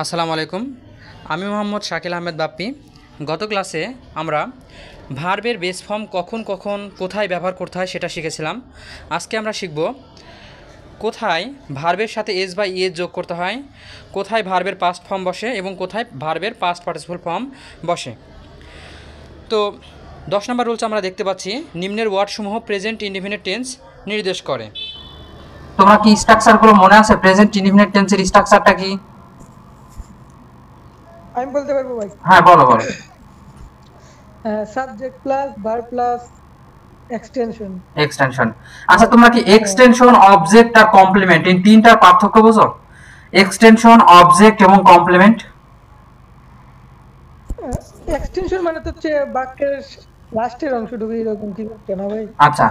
আসসালামু আলাইকুম। আমি মোহাম্মদ শাকিল আহমেদ বাপ্পি। গত ক্লাসে আমরা ভার্বের বেস ফর্ম কখন কখন কোথায় ব্যবহার করতে হয় সেটা শিখেছিলাম। আজকে আমরা শিখব কোথায় ভার্বের সাথে এস বা ইএস যোগ করতে হয়, কোথায় ভার্বের পাস্ট ফর্ম বসে এবং কোথায় ভার্বের পাস্ট পার্টিসিপল ফর্ম বসে। তো 10 নম্বর রুলস আমরা দেখতে পাচ্ছি, নিম্নের ওয়ার্ডসমূহ প্রেজেন্ট ইনডিফিনিট টেন্স নির্দেশ করে। তোমরা কি স্ট্রাকচারগুলো মনে আছে? প্রেজেন্ট ইনডিফিনিট টেন্সের স্ট্রাকচারটা কি? আমি বলতে পারবো ভাই। হ্যাঁ, বলো। Subject plus verb plus extension. আচ্ছা, তোমরা কি এক্সটেনশন, অবজেক্ট আর কমপ্লিমেন্ট এই তিনটার পার্থক্য বোঝো? এক্সটেনশন, অবজেক্ট এবং কমপ্লিমেন্ট। এক্সটেনশন মানে তো হচ্ছে বাক্যের লাস্টের অংশটুকু এরকম কি করতে না ভাই? আচ্ছা,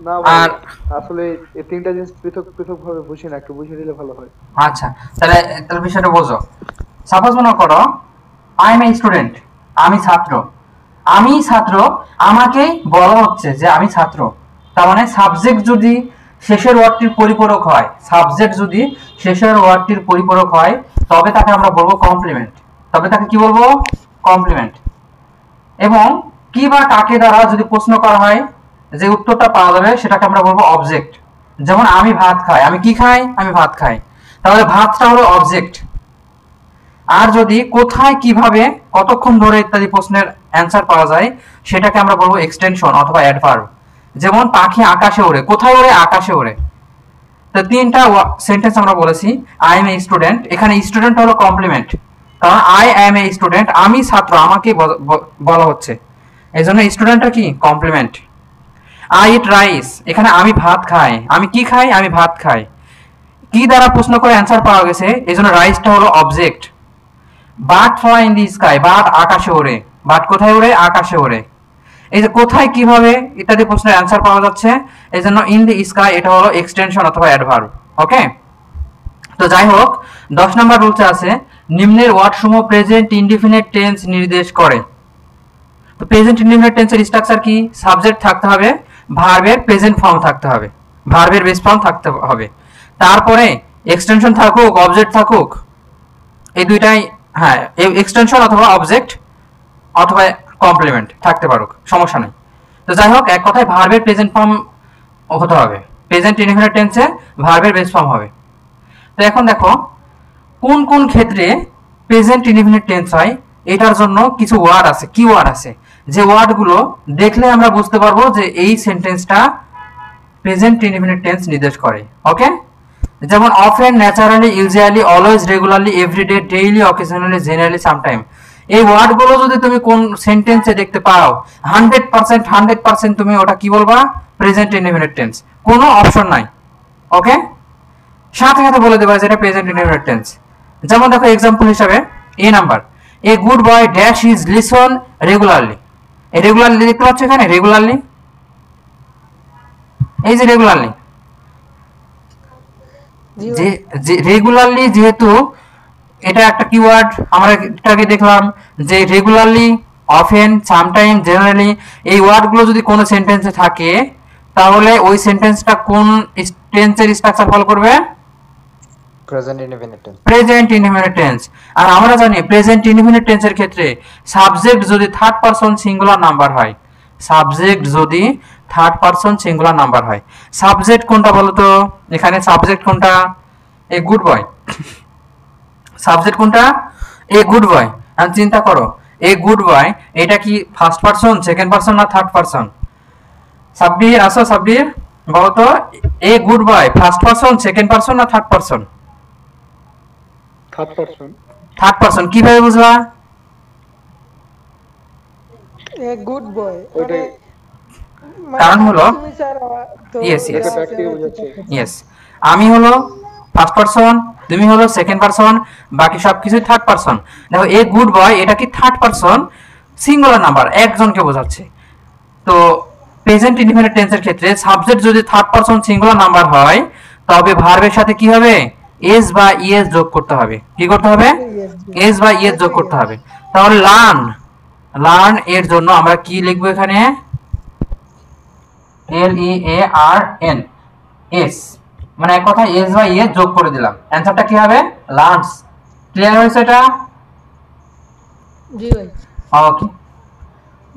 না ভাই, আর আসলে এই তিনটা জিনিস পৃথক পৃথক ভাবে বুঝি না, একটু বুঝিয়ে দিলে ভালো হয়। আচ্ছা, তাহলে বিষয়টা বোঝো। সাপোজ মনে করো আই এম এ স্টুডেন্ট, আমি ছাত্র। আমি ছাত্র, আমাকে বলা হচ্ছে যে আমি ছাত্র। তার মানে সাবজেক্ট যদি শেষের ওয়ার্ডটির পরিপূরক হয়, তবে তাকে আমরা বলবো কমপ্লিমেন্ট। কি বলবো? কমপ্লিমেন্ট। এবং কি বা কাকে দ্বারা যদি প্রশ্ন করা হয়, যে উত্তরটা পাওয়া যাবে সেটাকে আমরা বলবো অবজেক্ট। যেমন আমি ভাত খাই, আমি কি খাই? আমি ভাত খাই। তাহলে ভাতটা হলো অবজেক্ট। আর যদি কোথায়, কিভাবে, কতক্ষণ ধরে ইত্যাদি প্রশ্নের অ্যান্সার পাওয়া যায়, সেটাকে আমরা বলবো এক্সটেনশন অথবা অ্যাডভার্ব। যেমন পাখি আকাশে ওড়ে, কোথায় ওড়ে? আকাশে ওড়ে। তো তিনটা সেন্টেন্স আমরা বলেছি। আই এম এ স্টুডেন্ট, এখানে স্টুডেন্ট হলো কমপ্লিমেন্ট, কারণ আই এম এ স্টুডেন্ট, আমি ছাত্র, আমাকে বলা হচ্ছে, এই জন্য স্টুডেন্টটা কি? কমপ্লিমেন্ট। আই ইট রাইস, এখানে আমি ভাত খাই, আমি কি খাই? আমি ভাত খাই। কি দ্বারা প্রশ্ন করে অ্যান্সার পাওয়া গেছে, এই জন্য রাইসটা হলো object. Bird fly in the sky, bird আকাশে ওড়ে। বার্ড কোথায় ওড়ে? আকাশে ওড়ে। এই যে কোথায়, কিভাবে ইত্যাদি প্রশ্নের অ্যান্সার পাওয়া যাচ্ছে, এই জন্য ইন দি স্কাই এটা হলো এক্সটেনশন অথবা অ্যাডভার্ব। ওকে, তো যাই হোক, 10 নম্বর রুলসে আছে নিম্নের ওয়ার্ডসমূহ প্রেজেন্ট ইনডিফিনিট টেন্স নির্দেশ করে। তো প্রেজেন্ট ইনডিফিনিট টেন্সের স্ট্রাকচার কি? সাবজেক্ট থাকতে হবে, ভার্বের প্রেজেন্ট ফর্ম থাকতে হবে, ভার্বের বেস ফর্ম থাকতে হবে, তারপরে এক্সটেনশন থাকুক, অবজেক্ট থাকুক, এই দুইটাই, হ্যাঁ, এক্সটেনশন অথবা অবজেক্ট অথবা কমপ্লিমেন্ট থাকতে পারুক, সমস্যা নেই। তো যাই হোক, এক কথায় ভার্বের প্রেজেন্ট ফর্ম হতে হবে, প্রেজেন্ট ইনডিফিনিট টেন্সে ভার্বের বেস ফর্ম হবে। তো এখন দেখো কোন কোন ক্ষেত্রে প্রেজেন্ট ইনডিফিনিট টেন্স হয়, এটার জন্য কিছু ওয়ার্ড আছে, কি ওয়ার্ড আছে, যে ওয়ার্ডগুলো দেখলে আমরা বুঝতে পারবো যে এই সেন্টেন্সটা প্রেজেন্ট ইনডিফিনিট টেন্স নির্দেশ করে। ওকে, যেমন often, naturally, usually, always, regularly, everyday, daily, occasionally, generally, sometime, এই ওয়ার্ডগুলো যদি তুমি কোন সেন্টেন্সে দেখতে পাও, 100% তুমি ওটা কি বলবা? প্রেজেন্ট ইনডিফিনিট টেন্স, কোনো অপশন নাই। ওকে, সাথে সাথে বলে দেবা যে এটা প্রেজেন্ট ইনডিফিনিট টেন্স। যেমন দেখো এক্সাম্পল হিসাবে, A number, a good boy dash is listen regularly. এই রেগুলারলি দেখতে পাচ্ছ এখানে, রেগুলারলি, এই যে রেগুলারলি, যে রেগুলারলি, যেহেতু এটা একটা কিওয়ার্ড, আমরা এটাকে দেখলাম যে রেগুলারলি, অফেন, সামটাইম, জেনারেলি, এই ওয়ার্ডগুলো যদি কোনো সেন্টেন্সে থাকে, তাহলে ওই সেন্টেন্সটা কোন টেন্সের স্ট্রাকচার ফলো করবে? Present indefinite tense. Present indefinite tense. আর আমরা জানি প্রেজেন্ট ইনডিফিনিট টেন্সের ক্ষেত্রে সাবজেক্ট যদি থার্ড পারসন সিঙ্গুলার নাম্বার হয়, সাবজেক্ট যদি থার্ড পারসন সিঙ্গুলার নাম্বার হয়, সাবজেক্ট কোনটা বলো তো? এখানে সাবজেক্ট কোনটা? এ গুড বয়। সাবজেক্ট কোনটা? এ গুড বয়। আর চিন্তা করো, এ গুড বয় এটা কি ফার্স্ট পারসন, সেকেন্ড পারসন না থার্ড পারসন? সাব্বির, আসো সাব্বির, বলো তো, a good boy first person, second person না third person? Third person. Third person কিভাবে বুঝবা? এ গুড বয় ওইটাই, কারণ হলো, তুমি স্যার তো ইয়েস এটা ব্যক্তিকে বোঝাচ্ছে। ইয়েস, আমি হলো ফার্স্ট পারসন, তুমি হলো সেকেন্ড পারসন, বাকি সবকিছু থার্ড পারসন। দেখো এ গুড বয় এটা কি থার্ড পারসন সিঙ্গুলার নাম্বার, একজনকে বোঝাচ্ছে। তো প্রেজেন্ট ইনডিফিনিট টেন্সের ক্ষেত্রে সাবজেক্ট যদি থার্ড পারসন সিঙ্গুলার নাম্বার হয়, তবে ভার্বের সাথে কি হবে? এস বা ইএস যোগ করতে হবে। কি করতে হবে? এস বা ইএস যোগ করতে হবে। তাহলে লার্ন, লার্ন এর জন্য আমরা কি লিখবো এখানে? LEARN, এস, মানে এক কথা এস বা ইএস যোগ করে দিলাম, অ্যান্সারটা কি হবে? লার্নস। ক্লিয়ার হয়েছে এটা? জি ভাই। ওকে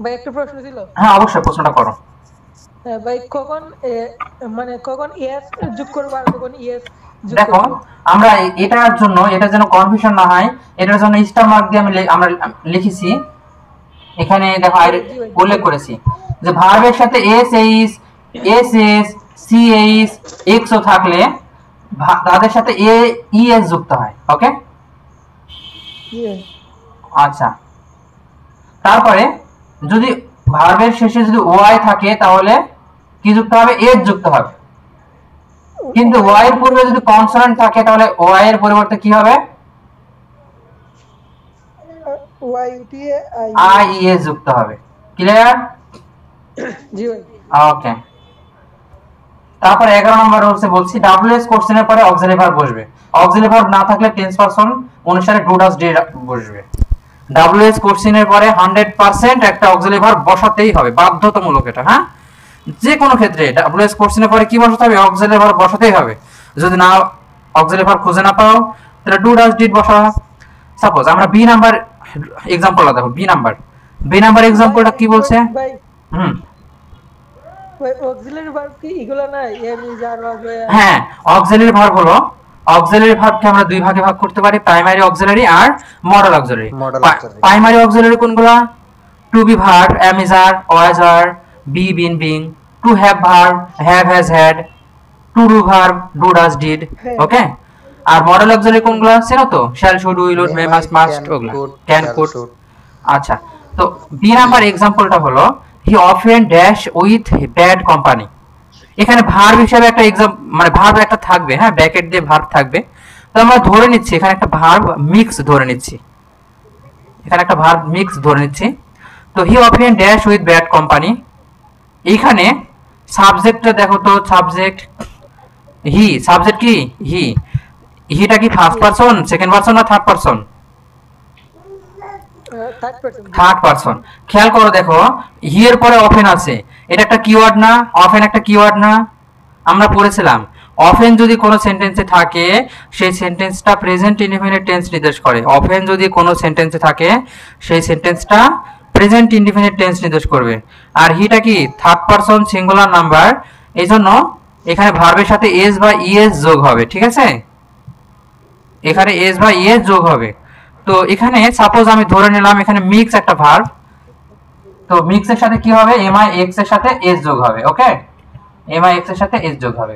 ভাই একটা প্রশ্ন ছিল। হ্যাঁ অবশ্যই প্রশ্নটা করো। ভাই কখন মানে কখন এস যোগ করব আর কখন এস যোগ দেখো করব? আমরা এটার জন্য, এটা যেন কনফিউশন না হয়, এটার জন্য স্টার মার্ক দিয়ে আমরা লিখেছি এখানে। দেখো উল্লেখ করেছি যে ভার্বের সাথে এস এইস, এস এস, সি এইস, এক্স ও থাকলে তাদের সাথে এ ই এস যুক্ত হয়। ওকে জি ভাই। আচ্ছা, তারপরে যদি ভার্বের শেষে যদি ওয়াই থাকে তাহলে কি যুক্ত হবে? এস যুক্ত হবে। কিন্তু ওয়াই এর পূর্বে যদি কনসোনেন্ট থাকে তাহলে ওয়াই এর পরিবর্তে কি হবে? Y T I E S যুক্ত হবে। ক্লিয়ার? জি ভাই। ওকে, তারপর 11 নম্বর রুলসে বলছি ডাব্লিউএস কোশ্চেনের পরে অক্সিলারি ভার্ব বসবে। অক্সিলারি ভার্ব না থাকলে টেন্স পারসন অনুসারে ডু ডাজ ডিড বসবে। ডাব্লিউএস কোশ্চেনের পরে 100% একটা অক্সিলারি ভার্ব বসাতেই হবে, বাধ্যতামূলক এটা। হ্যাঁ, যে কোনো ক্ষেত্রে ডাব্লিউএস কোশ্চেনের পরে কি বসাতে হবে? অক্সিলারি ভার্ব বসাতেই হবে। যদি না অক্সিলারি ভার্ব খুঁজে না পাও তাহলে ডু ডাজ ডিড বসা। সাপোজ আমরা বি নাম্বার এক্সাম্পলটা দেখো, বি নাম্বার এক্সাম্পলটা কি বলছে? ভাই হুম, অক্সিলারি ভার্ব কি এগুলো না? এম ইজ আর হবে। হ্যাঁ, অক্সিলারি ভার্ব হলো, অক্সিলারি ভার্বকে আমরা দুই ভাগে ভাগ করতে পারি, প্রাইমারি অক্সিলারি আর মডেল অক্সিলারি। প্রাইমারি অক্সিলারি কোনগুলা? To be verb, am is are, was were, be been being, to have verb, have has had, to do verb, do does did. Okay, আর মডেল অক্সিলারি কোনগুলা? চেনো তো, shall, should, will, would, may, must, must, ওগুলা, can, could. আচ্ছা, তো B number এক্সাম্পলটা হলো হি often dash with bad company. এখানে ভার্ব হিসেবে একটা মানে ভার্ব একটা থাকবে, হ্যাঁ, ব্র্যাকেট দিয়ে ভার্ব থাকবে। তো আমরা ধরে নিচ্ছি এখানে একটা ভার্ব মিক্স ধরে নিচ্ছি, তো হি often dash with bad company. এইখানে সাবজেক্টটা দেখো তো, সাবজেক্ট হি, সাবজেক্ট কি হি, হিটা কি ফার্স্ট পারসন, সেকেন্ড পারসন না থার্ড পারসন? Third person. খেয়াল করো, দেখো হি এর পরে অফেন আছে, এটা একটা কিওয়ার্ড না? অফেন একটা কিওয়ার্ড না? আমরা পড়েছিলাম অফেন যদি কোনো সেন্টেন্সে থাকে সেই সেন্টেন্সটা প্রেজেন্ট ইনডিফিনিট টেন্স নির্দেশ করে। অফেন যদি কোনো সেন্টেন্সে থাকে সেই সেন্টেন্সটা প্রেজেন্ট ইনডিফিনিট টেন্স নির্দেশ করবে। আর হিটা কি থার্ড পারসন সিঙ্গুলার নাম্বার, এইজন্য এখানে ভার্বের সাথে এস বা ইএস যোগ হবে। ঠিক আছে, এখানে এস বা ইএস যোগ হবে। তো এখানে সাপোজ আমি ধরে নিলাম এখানে মিক্স একটা ভার্ব, তো মিক্স এর সাথে কি হবে? এম আই এক্স এর সাথে এস যোগ হবে। ওকে, এম আই এক্স এর সাথে এস যোগ হবে।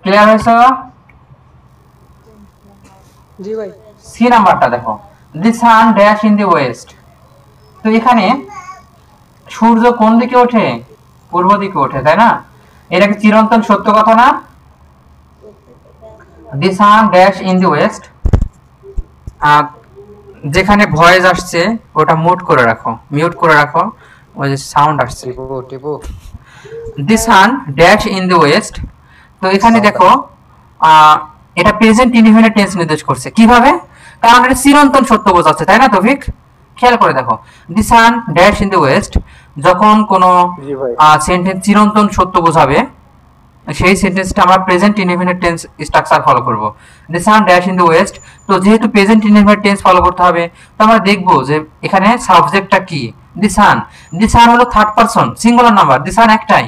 ক্লিয়ার হয়েছে? জি ভাই। সি নাম্বারটা দেখো, the sun dash in the west. তো এখানে সূর্য কোন দিকে ওঠে? পূর্ব দিকে ওঠে, তাই না? এটা কি চিরন্তন সত্য কথা না? The sun dash in the west, যেখানে ভয়েস আসছে ওটা মিউট করে রাখো, ওই যে সাউন্ড আসছে। The sun dash in the west, তো এখানে দেখো এটা প্রেজেন্ট ইনডিফিনিট টেন্স নির্দেশ করছে। কিভাবে? কারণ এটা চিরন্তন সত্য বোঝাচ্ছে, তাই না তৌফিক? খেয়াল করে দেখো, the sun dash in the west, যখন কোনো সেন্টেন্স চিরন্তন সত্য বোঝাবে সেই সেন্টেন্সটা আমরা present indefinite tense structure follow করব। The sun dash in the west, তো যেহেতু প্রেজেন্ট ইনডিফিনিট টেন্স ফলো করতে হবে তো আমরা দেখব যে এখানে সাবজেক্টটা কি? দি সান। দি সান হলো থার্ড পারসন সিঙ্গুলার নাম্বার, দি সান একটাই,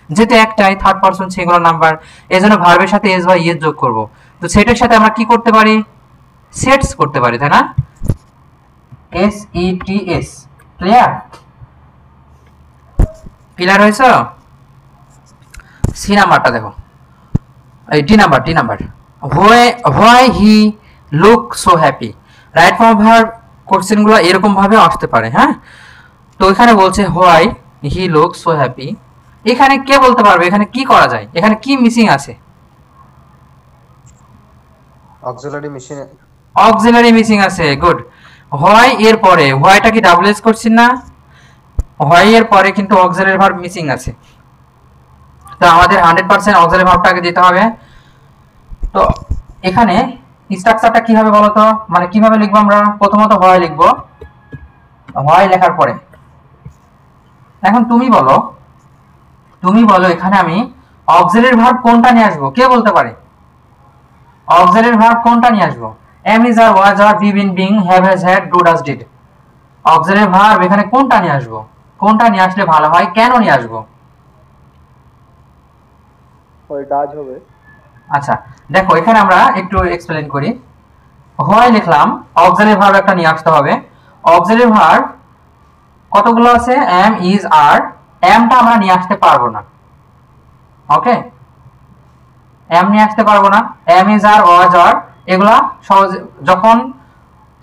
যেহেতু একটাই থার্ড পারসন সিঙ্গুলার নাম্বার, এজন্য ভার্বের সাথে এস বা ইএস যোগ করব। তো সেটার সাথে আমরা কি করতে পারি? সেটস করতে পারি, তাই না? S E T S. Clear হয়েছে? সি নাম্বারটা দেখো, এই D number why he look so happy. Right form verb কোশ্চেনগুলো এরকম ভাবে আসতে পারে। হ্যাঁ, তো এখানে বলছে why he look so happy, এখানে কে বলতে পারবে এখানে কি করা যায়? এখানে কি মিসিং আছে? অক্সিলারি মিসিং আছে। গুড। হোয়াই এর পরে, হোয়াইটা কি ডাবলএস কোশ্চেন না? হোয়াই এর পরে কিন্তু অক্সিলারি ভার্ব মিসিং আছে, তো আমাদের 100% অক্সিলারি ভার্বটা আগে দিতে হবে। তো এখানে স্ট্রাকচারটা কি হবে বলো তো, মানে কিভাবে লিখবো আমরা? প্রথমত হোয়াই লিখবো, হোয়াই লেখার পরে এখন তুমি বলো এখানে আমি অক্সিলারি ভার্ব কোনটা নিয়ে আসবো, কে বলতে পারে? অক্সিলারি ভার্ব কোনটা নিয়ে আসবো? Am is are was were be been being have has had do does did. Auxiliary verb এখানে কোনটা নিয়ে আসবো, কোনটা নিয়ে আসলে ভালো হয়, কেন নিয়ে আসবো? ওই ডাজ হবে। আচ্ছা দেখো এখানে আমরা একটু এক্সপ্লেইন করি। হয় লিখলাম, অক্সিলারি ভার্ব একটা নিয়ে আসতে হবে। অক্সিলারি ভার্ব কতগুলো আছে? এম ইজ আর, এমটা আমরা নিয়ে আসতে পারবো না, ওকে, এম নিয়ে আসতে পারবো না। এম ইজ আর ওয়াজ আর এগুলা সহজে, যখন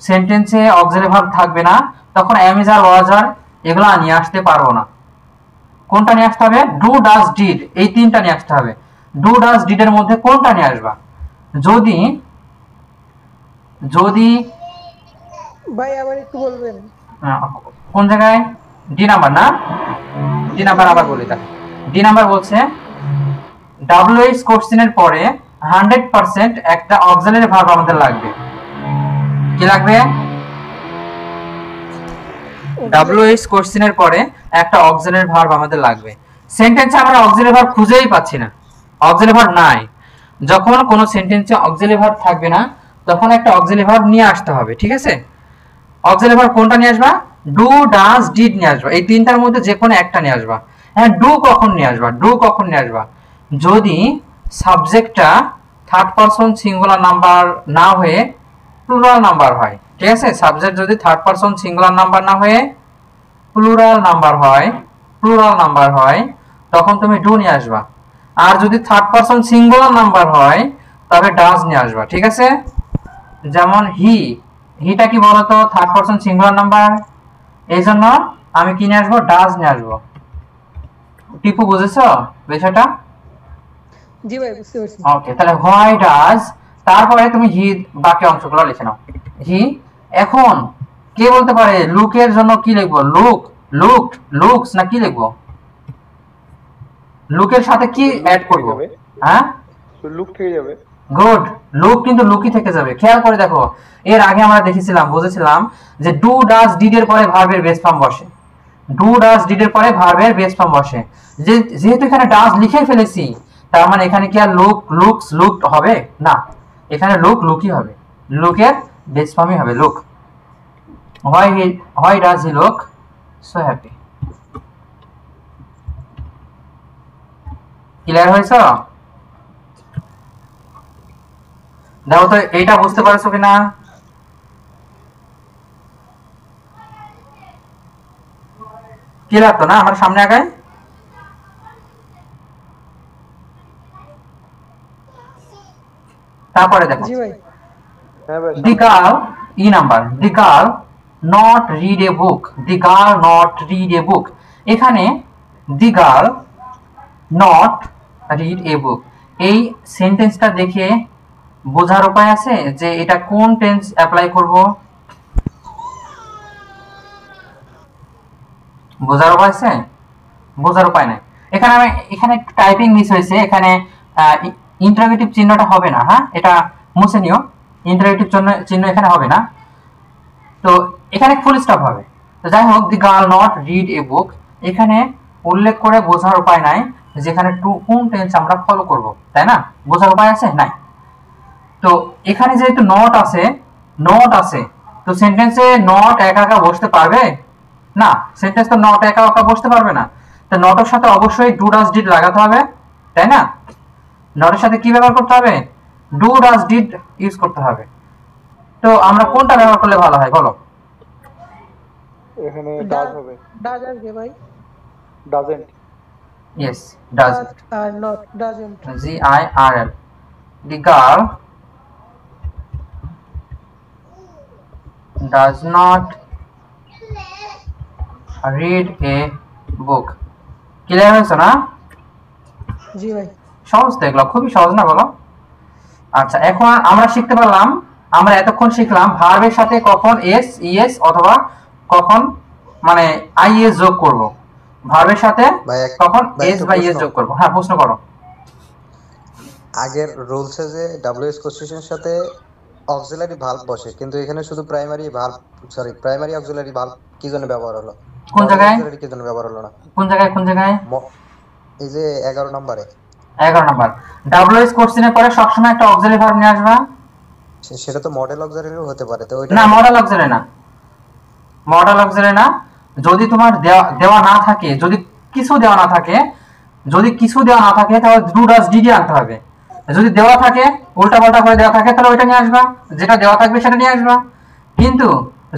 সেন্টেন্সে অক্সিলারি ভার্ব থাকবে না তখন এম ইজ আর ওয়াজ আর এগুলা নিয়ে আসতে পারবো না। কোনটা নিয়ে আসতে হবে? ডু ডাজ ডিড, এই তিনটা নিয়ে আসতে হবে। ডু ডাজ ডিড এর মধ্যে কোনটা নিয়ে আসবা? যদি যদি ভাই আবার একটু বলবেন? কোন জায়গায়? ডি নাম্বার না, ডি নাম্বার আবার বলি তাহলে। ডি নাম্বার বলছে ডাব্লিউএইচ কোশ্চেনের পরে 100% একটা অক্সিলারি ভার্ব আমাদের লাগবে। কি লাগবে? ডাব্লিউএইচ কোশ্চেনের পরে একটা অক্সিলারি ভার্ব আমাদের লাগবে। সেন্টেন্সে আমরা অক্সিলারি ভার্ব খুঁজেই পাচ্ছি না, অক্সিলারি ভার্ব নাই। যখন কোনো সেন্টেন্সে অক্সিলারি ভার্ব থাকবে না তখন একটা অক্সিলারি ভার্ব নিয়ে আসতে হবে, ঠিক আছে? অক্সিলারি ভার্ব কোনটা নিয়ে আসবা? ডু ডাজ ডিড নিয়ে আসবা, এই তিনটার মধ্যে যে কোনো একটা নিয়ে আসবা। হ্যাঁ, ডু কখন নিয়ে আসবা? ডু কখন নিয়ে আসবা? যদি সাবজেক্টটা থার্ড পারসন সিঙ্গুলার নাম্বার না হয়ে প্লুরাল নাম্বার হয়, ঠিক আছে? সাবজেক্ট যদি থার্ড পারসন সিঙ্গুলার নাম্বার না হয়ে প্লুরাল নাম্বার হয়, প্লুরাল নাম্বার হয় তখন তুমি ডু নিয়ে আসবা। আর যদি থার্ড পারসন সিঙ্গুলার নাম্বার হয় তবে ডাজ নিয়ে আসবা, ঠিক আছে? যেমন হি, হিটা কি বলতো? থার্ড পারসন সিঙ্গুলার নাম্বার, এই জন্য আমি কি নিয়ে আসবো? ডাজ নিয়ে আসবো। টিপু বুঝেছো বিষয়টা? জি ভাই বুঝতে পারছি। ওকে, তাহলে হোয়াই ডাজ, তারপরে তুমি হি বাকি অংশগুলো লিখে নাও। হি, এখন কে বলতে পারে লুকের জন্য কি লিখবো? লুক, লুক, লুকস না কি লিখবো? লুকের সাথে কি অ্যাড করব? হ্যাঁ, লুক থেকে যাবে। গুড, লুক কিন্তু লুকই থেকে যাবে। খেয়াল করে দেখো, এর আগে আমরা দেখেছিলাম, বুঝেছিলাম যে ডু ডাজ ডিড এর পরে ভার্বের বেস ফর্ম বসে। ডু ডাজ ডিড এর পরে ভার্বের বেস ফর্ম বসে। যেহেতু এখানে ডাজ লিখে ফেলেছি তার মানে এখানে কি আর লুক, লুকস, লুকড হবে না, এখানে লুক, লুকই হবে। লুকের বেস ফর্মই হবে look. Why does he look so happy. Clear হয়েছে? দেখো তো এইটা বুঝতে পারছো কিনা? ক্লিয়ার তো না? আমার সামনে আগায়। তারপরে দেখো, জি ভাই। হ্যাঁ ভাই। the girl, E number, the girl not read a book, the girl not read a book। এখানে the girl not read a book, এই সেন্টেন্সটা দেখে বোঝার উপায় আছে যে এটা কোন টেন্স অ্যাপ্লাই করব? বোঝার উপায় আছে? বোঝার উপায় নাই। এখানে আমি, এখানে টাইপিং মিস হয়েছে, এখানে ইন্টারোগেটিভ চিহ্নটা হবে না। হ্যাঁ, এটা মুছে নিও, ইন্টারোগেটিভ চিহ্ন এখানে হবে না। তো এখানে ফুল স্টপ হবে। তো যাই হোক, the girl not read a book, এখানে উল্লেখ করে বোঝার উপায় নাই যেখানে কোন টেন্স আমরা ফলো করব, তাই না? বোঝার উপায় আছে নাই? তো এখানে যেহেতু নট আছে, নট আছে, তো সেন্টেন্সে নট একা একা বসতে পারবে না, সেন্টেন্স তো নট একা একা বসতে পারবে না। তো নটের সাথে অবশ্যই ডু ডাজ ডিড লাগাতে হবে, তাই না? নটের সাথে কি ব্যবহার করতে হবে? ডু ডাজ ডিড ইউজ করতে হবে। তো আমরা কোনটা ব্যবহার করলে ভালো হয় বলো? এখানে ডাজ হবে। ডাজ আসবে ভাই। Doesn't. Yes, does, are not, doesn't. GIRL, the girl does not read a book। Clear হয়েছে না? জি ভাই। সহজ তো, এগুলো খুবই সহজ না বলো? আচ্ছা, এখন আমরা শিখতে পারলাম, আমরা এতক্ষণ শিখলাম ভার্বের সাথে কখন এস, ইএস অথবা কখন মানে আইএস যোগ করব, ভার্বের সাথে কখন এস বা ইএস যোগ করব। হ্যাঁ, প্রশ্ন করো। আগের রুলসে যে ডব্লিউএস কোশ্চেনের সাথে অক্সিলারি ভার্ব বসে, কিন্তু এখানে শুধু primary verb, sorry primary auxiliary verb কি জন্য ব্যবহার হলো? কোন জায়গায়? অক্সিলারি কি জন্য ব্যবহার হলো না? কোন জায়গায়? কোন জায়গায়? এই যে 11 নম্বরে 11 নাম্বার ডাব্লিউএস কোশ্চেনের পরে সবসময় একটা অক্সিলারি ভার্ব নিয়ে আসবা। সেটা তো মডেল অক্সিলারিও হতে পারে, তো ওইটা না মডেল অক্সিলারি না, মডেল অক্সিলারি না। যদি তোমার দেওয়া না থাকে, যদি কিছু দেওয়া না থাকে, যদি কিছু দেওয়া না থাকে তাহলে ডু ডাজ ডিড আনতে হবে। যদি দেওয়া থাকে উল্টাপাল্টা করে দেওয়া থাকে তাহলে ওইটা নিয়ে আসবা, যেটা দেওয়া থাকবে সেটা নিয়ে আসবা। কিন্তু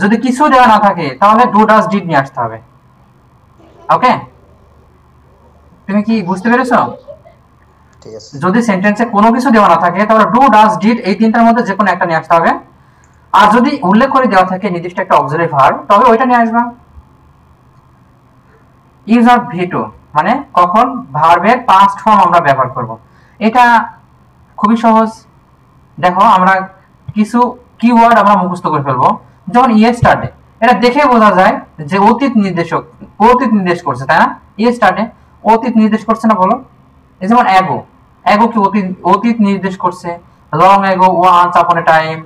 যদি কিছু দেওয়া না থাকে তাহলে ডু ডাজ ডিড নিয়ে আসতে হবে। ওকে, তুমি কি বুঝতে পেরেছো? ঠিক আছে। যদি সেন্টেন্সে কোনো কিছু দেওয়া না থাকে তাহলে ডু ডাজ ডিড এই তিনটার মধ্যে যে কোনো একটা নিয়ে আসতে হবে। আর যদি উল্লেখ করে দেওয়া থাকে নির্দিষ্ট একটা অক্সিলারি ভার্ব তবে ওইটা নিয়ে আসবা। ইউজ অফ ভিটো মানে কখন ভার্বের পাস্ট ফর্ম আমরা ব্যবহার করব, এটা খুবই সহজ। দেখো আমরা কিছু কিওয়ার্ড আমরা মুখস্থ করে ফেলবো। যেমন ইয়েস্টারডে, এটা দেখে বোঝা যায় যে অতীত নির্দেশ করছে, তাই না? ইয়েস্টারডে অতীত নির্দেশ করছে না, বলো? এই যেমন অ্যাগো, অ্যাগো কি অতীত নির্দেশ করছে। Long ago, once upon a time,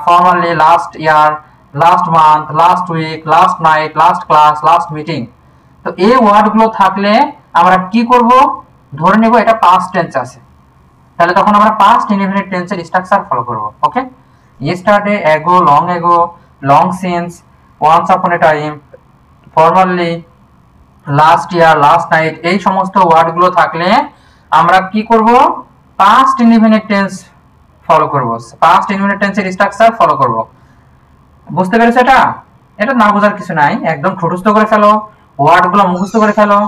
formally, last year, last month, last week, last night, last class, last meeting. তো এই ওয়ার্ডগুলো থাকলে আমরা কি করব, ধরে নেব এটা পাস্ট টেন্স আছে, তাহলে তখন আমরা পাস্ট ইনডেফিনিট টেন্সের স্ট্রাকচার ফলো করব। Okay, yesterday, ago, long since, once upon a time, formally, last year, last night, এই সমস্ত ওয়ার্ডগুলো থাকলে আমরা কি করব, পাস্ট ইনডেফিনিট টেন্স ফলো করব, পাস্ট ইনডেফিনিট টেন্সের স্ট্রাকচার ফলো করব। বুঝতে পেরেছো? এটা এটা না বোঝার কিছু নাই, একদম ঠোঁটস্থ করে ফেলো, ওয়ার্ডগুলো মুখস্থ করে ফেলো।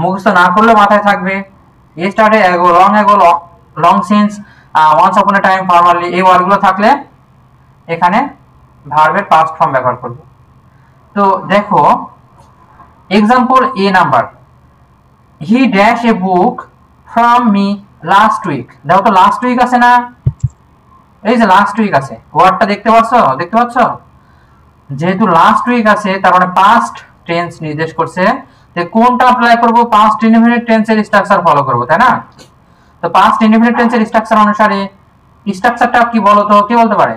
মুখস্থ না করলেও মাথায় থাকবে। Yesterday, ago, long since, once upon a time, formally, এই ওয়ার্ডগুলো থাকলে এখানে ভার্বের পাস্ট ফর্ম ব্যবহার করব। তো দেখো example A number, he dash a book from me last week. দেখো তো লাস্ট উইক আছে না? এই যে লাস্ট উইক আছে, ওয়ার্ডটা দেখতে পাচ্ছ? যেহেতু লাস্ট উইক আছে তার মানে পাস্ট টেন্স নির্দেশ করছে, তো কোনটা অ্যাপ্লাই করব, পাস্ট ইনডেফিনিট টেন্সের স্ট্রাকচার ফলো করব, তাই না? তো পাস্ট ইনডেফিনিট টেন্সের স্ট্রাকচার অনুসারে স্ট্রাকচারটা কি বলো তো, কে বলতে পারে?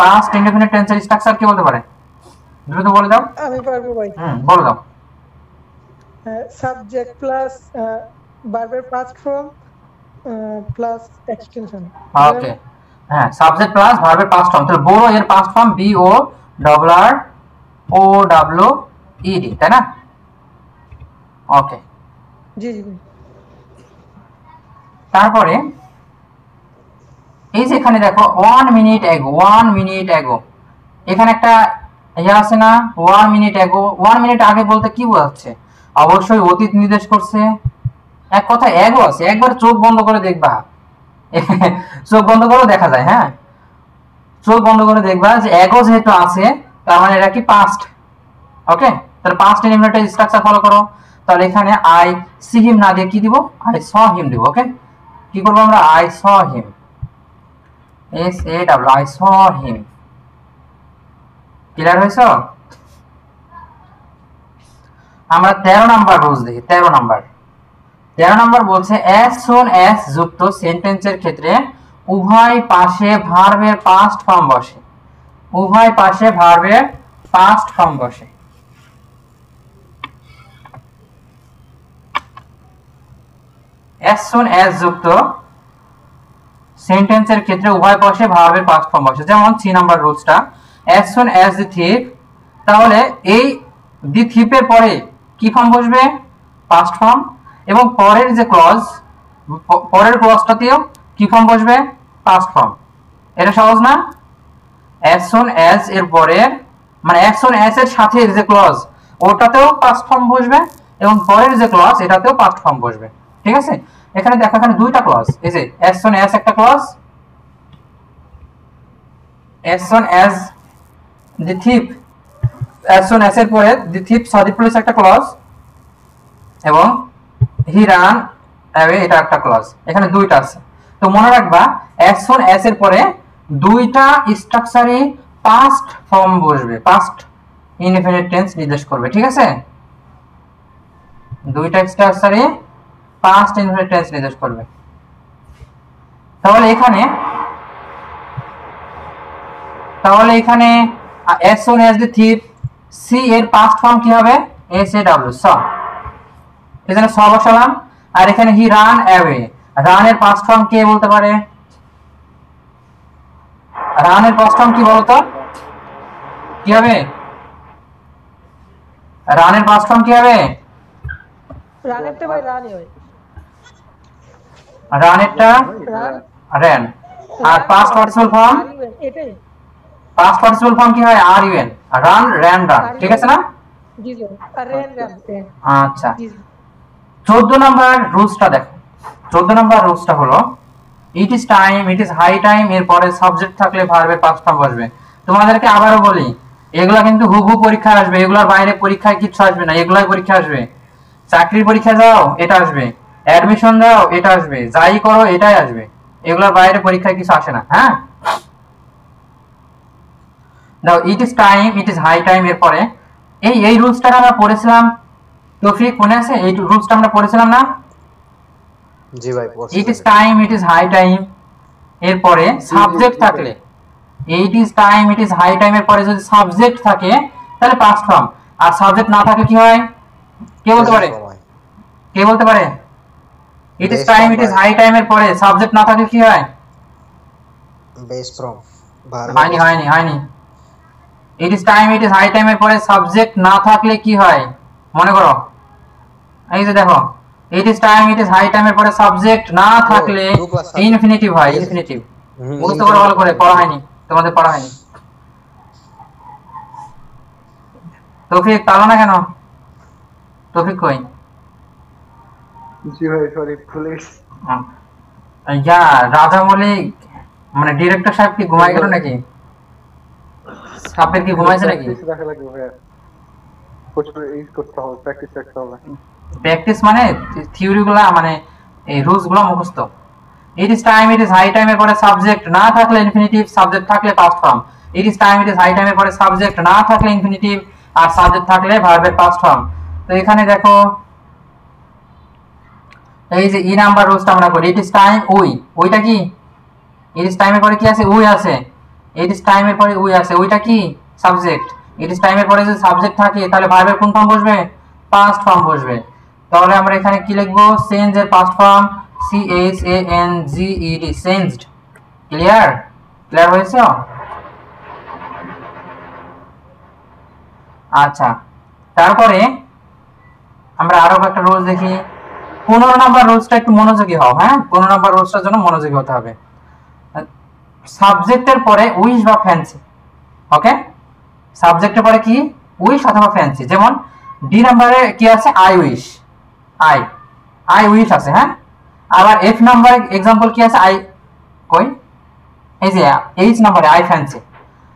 পাস্ট ইনডেফিনিট টেন্সের স্ট্রাকচার কি বলতে পারে? দ্রুত বলে দাও। আমি পারবো ভাই। বলে দাও। সাবজেক্ট প্লাস ভার্বের পাস্ট ফর্ম প্লাস এক্সটেনশন। ওকে, হ্যাঁ, সাবজেক্ট প্লাস ভার্বের পাস্ট ফর্ম, তাহলে বড় এর পাস্ট ফর্ম বি ও ডবল আর ও ডব্লিউ ই ডি, তাই না? ওকে, জি জি। তারপরে এই যে এখানে দেখো 1 মিনিট অ্যাগো, এখানে একটা ইয়ে আছে না, 1 মিনিট অ্যাগো। 1 মিনিট আগে বলতে কি বোঝাচ্ছে? অবশ্যই অতীত নির্দেশ করছে। এক কথা অ্যাগো আছে, একবার চোখ বন্ধ করে দেখবা, চোখ বন্ধ করে দেখা যায়, হ্যাঁ, চোখ বন্ধ করে দেখবা যে অ্যাগো যেহেতু আছে তার মানে এটা কি পাস্ট। ওকে, তাহলে পাস্ট ইনডেফিনিট স্ট্রাকচার ফলো করো। তাহলে এখানে আই সি হিম না দিয়ে কি দিব, আই স হিম দিব। ওকে, কি করব আমরা, I saw him, S A W, I saw him. Clear হয়েছে? আমরা 13 নাম্বার রুলস দেখি। 13 নাম্বার বলছে as soon as যুক্ত সেন্টেন্সের ক্ষেত্রে উভয় পাশে ভার্বের পাস্ট ফর্ম বসে। উভয় পাশে ভার্বের পাস্ট ফর্ম বসে। as soon as যুক্ত সেন্টেন্সের ক্ষেত্রে উভয় পাশে ভার্বের পাস্ট ফর্ম বসে। যেমন 3 number রুলসটা, as soon as the thief, তাহলে এই দি থিপের পরে কি ফর্ম বসবে, পাস্ট ফর্ম। এবং পরের যে ক্লজ, পরের ক্লজটাতেও কি ফর্ম বসবে, পাস্ট ফর্ম। এটা সহজ না? as soon as এর পরের মানে as soon as এর সাথে যে ক্লজ ওটাতেও পাস্ট ফর্ম বসবে এবং পরের যে ক্লজ এটাতেও পাস্ট ফর্ম বসবে। ঠিক আছে, এখানে দেখো এখানে দুইটা ক্লজ, এই যে as soon as একটা clause, as soon as the thief, as soon as এর পরে the thief saw the police একটা ক্লজ, এবং he ran away এটা একটা ক্লজ। এখানে দুইটা আছে। তো মনে রাখবা as soon as এর পরে দুইটা স্ট্রাকচারে পাস্ট ফর্ম বসবে, পাস্ট ইনডেফিনিট টেন্স নির্দেশ করবে। ঠিক আছে, দুইটা স্ট্রাকচারে পাস্ট ইনডেফিনিট টেন্স নির্দেশ করবে। তাহলে এখানে as soon as the thief, see এর পাস্ট ফর্ম কি হবে, এস এ ডাব্লিউ, স। এখানে স বসালাম। আর এখানে হি রান অ্যাওয়ে, রানের পাস্ট ফর্ম কে বলতে পারে? রানের পাস্ট ফর্ম কি বলতো? কি হবে? রানের পাস্ট ফর্ম কি হবে? রানেরটা ভাই রানই হয়। রানেরটা রান রেন। আর পাস্ট পার্টিসিপল ফর্ম, এটাই পাস্ট পার্টিসিপল ফর্ম কি হয়? আর ইউএন। রান রেন রান, ঠিক আছে না? জি স্যার। আর রেন রান। আচ্ছা, জি 14 নাম্বার রুলসটা দেখো। 14 নাম্বার রুলসটা হলো it is time, it is high time, এর পরে সাবজেক্ট থাকলে ভার্বের পাস্ট ফর্ম বসবে। তোমাদেরকে আবারও বলি, এগুলা কিন্তু হুবহু পরীক্ষা আসবে, এগুলার বাইরে পরীক্ষায় কিছু আসবে না, এগুলাই পরীক্ষা আসবে। চাকরির পরীক্ষা যাও এটা আসবে, অ্যাডমিশন দাও এটা আসবে, যাই করো এটাই আসবে, এগুলোর বাইরে পরীক্ষায় কিছু আসে না। হ্যাঁ, দাও it is time, it is high time, এর পরে এই রুলসটা আমরা পড়েছিলাম, তৌফিক মনে আছে? এই রুলসটা আমরা পড়েছিলাম না? জি ভাই it is time, it is high time, এর পরে সাবজেক্ট থাকলে, it is time, it is high time এর পরে যদি সাবজেক্ট থাকে তাহলে পাস্ট ফর্ম, আর সাবজেক্ট না থাকে কি হয়? কে বলতে পারে? কে বলতে পারে? It is time, it is high time এর পরে সাবজেক্ট না থাকে কি হয়? Base form. হয়নি হয়নি হয়নি। It is time, it is high time এর পরে সাবজেক্ট না থাকলে কি হয়? মনে করো, এই যে দেখো, it is time, it is high time এর পরে সাবজেক্ট না থাকলে ইনফিনিটিভ হয়। ইনফিনিটিভ বুঝতে পারো ভালো করে, পড়া হয়নি তোমাদের, পড়া হয়নি। তৌফিক পারো না কেন? তৌফিক কই? জি ভাই সরি ভুলে গেছি। ইয়া রাজা মলিক মানে ডিরেক্টর সাহেব কি ঘুমাই গেল নাকি? সাপের কি ঘুমাইছে নাকি? প্র্যাকটিস রাখা লাগবে ভাইয়া, প্রচুর ইউজ করতে হবে, প্র্যাকটিস রাখতে হবে। প্র্যাকটিস মানে থিওরি গুলা, মানে এই রুলস গুলা মুখস্থ। It is time, it is high time এর পরে সাবজেক্ট না থাকলে ইনফিনিটিভ, সাবজেক্ট থাকলে past form. It is time, it is high time এর পরে সাবজেক্ট না থাকলে ইনফিনিটিভ, আর সাবজেক্ট থাকলে ভার্বের পাস্ট ফর্ম। তো এখানে দেখো, এই যে ই নাম্বার রুলসটা আমরা করি, ইট ইজ টাইম উই, ওইটা কি? ইট ইজ টাইম এর পরে কি আছে? উই আছে। ইট ইজ টাইম এর পরে উই আছে, ওইটা কি? সাবজেক্ট। ইট ইজ টাইম এর পরে যদি সাবজেক্ট থাকে তাহলে ভার্বের কোন ফর্ম বসবে? পাস্ট ফর্ম বসবে। তাহলে আমরা এখানে কি লিখবো? চেঞ্জ এর past form CHANGED, changed. Clear? Clear হয়েছে? আচ্ছা, তারপরে আমরা আরো একটা রুলস দেখি। 15 নাম্বার রুলসটা একটু মনোযোগী হও। হ্যাঁ, 15 নাম্বার রুলসটার জন্য মনোযোগী হতে হবে। সাবজেক্টের পরে উইশ বা ফ্যান্সি। ওকে, সাবজেক্টের পরে কি? উইশ অথবা ফ্যান্সি। যেমন ডি নাম্বারে কি আছে? আই উইশ, আই উইশ আছে। হ্যাঁ, আবার এফ নাম্বারে এক্সাম্পল কি আছে? আই কই, এই যে এইচ নাম্বারে আই ফ্যান্সি।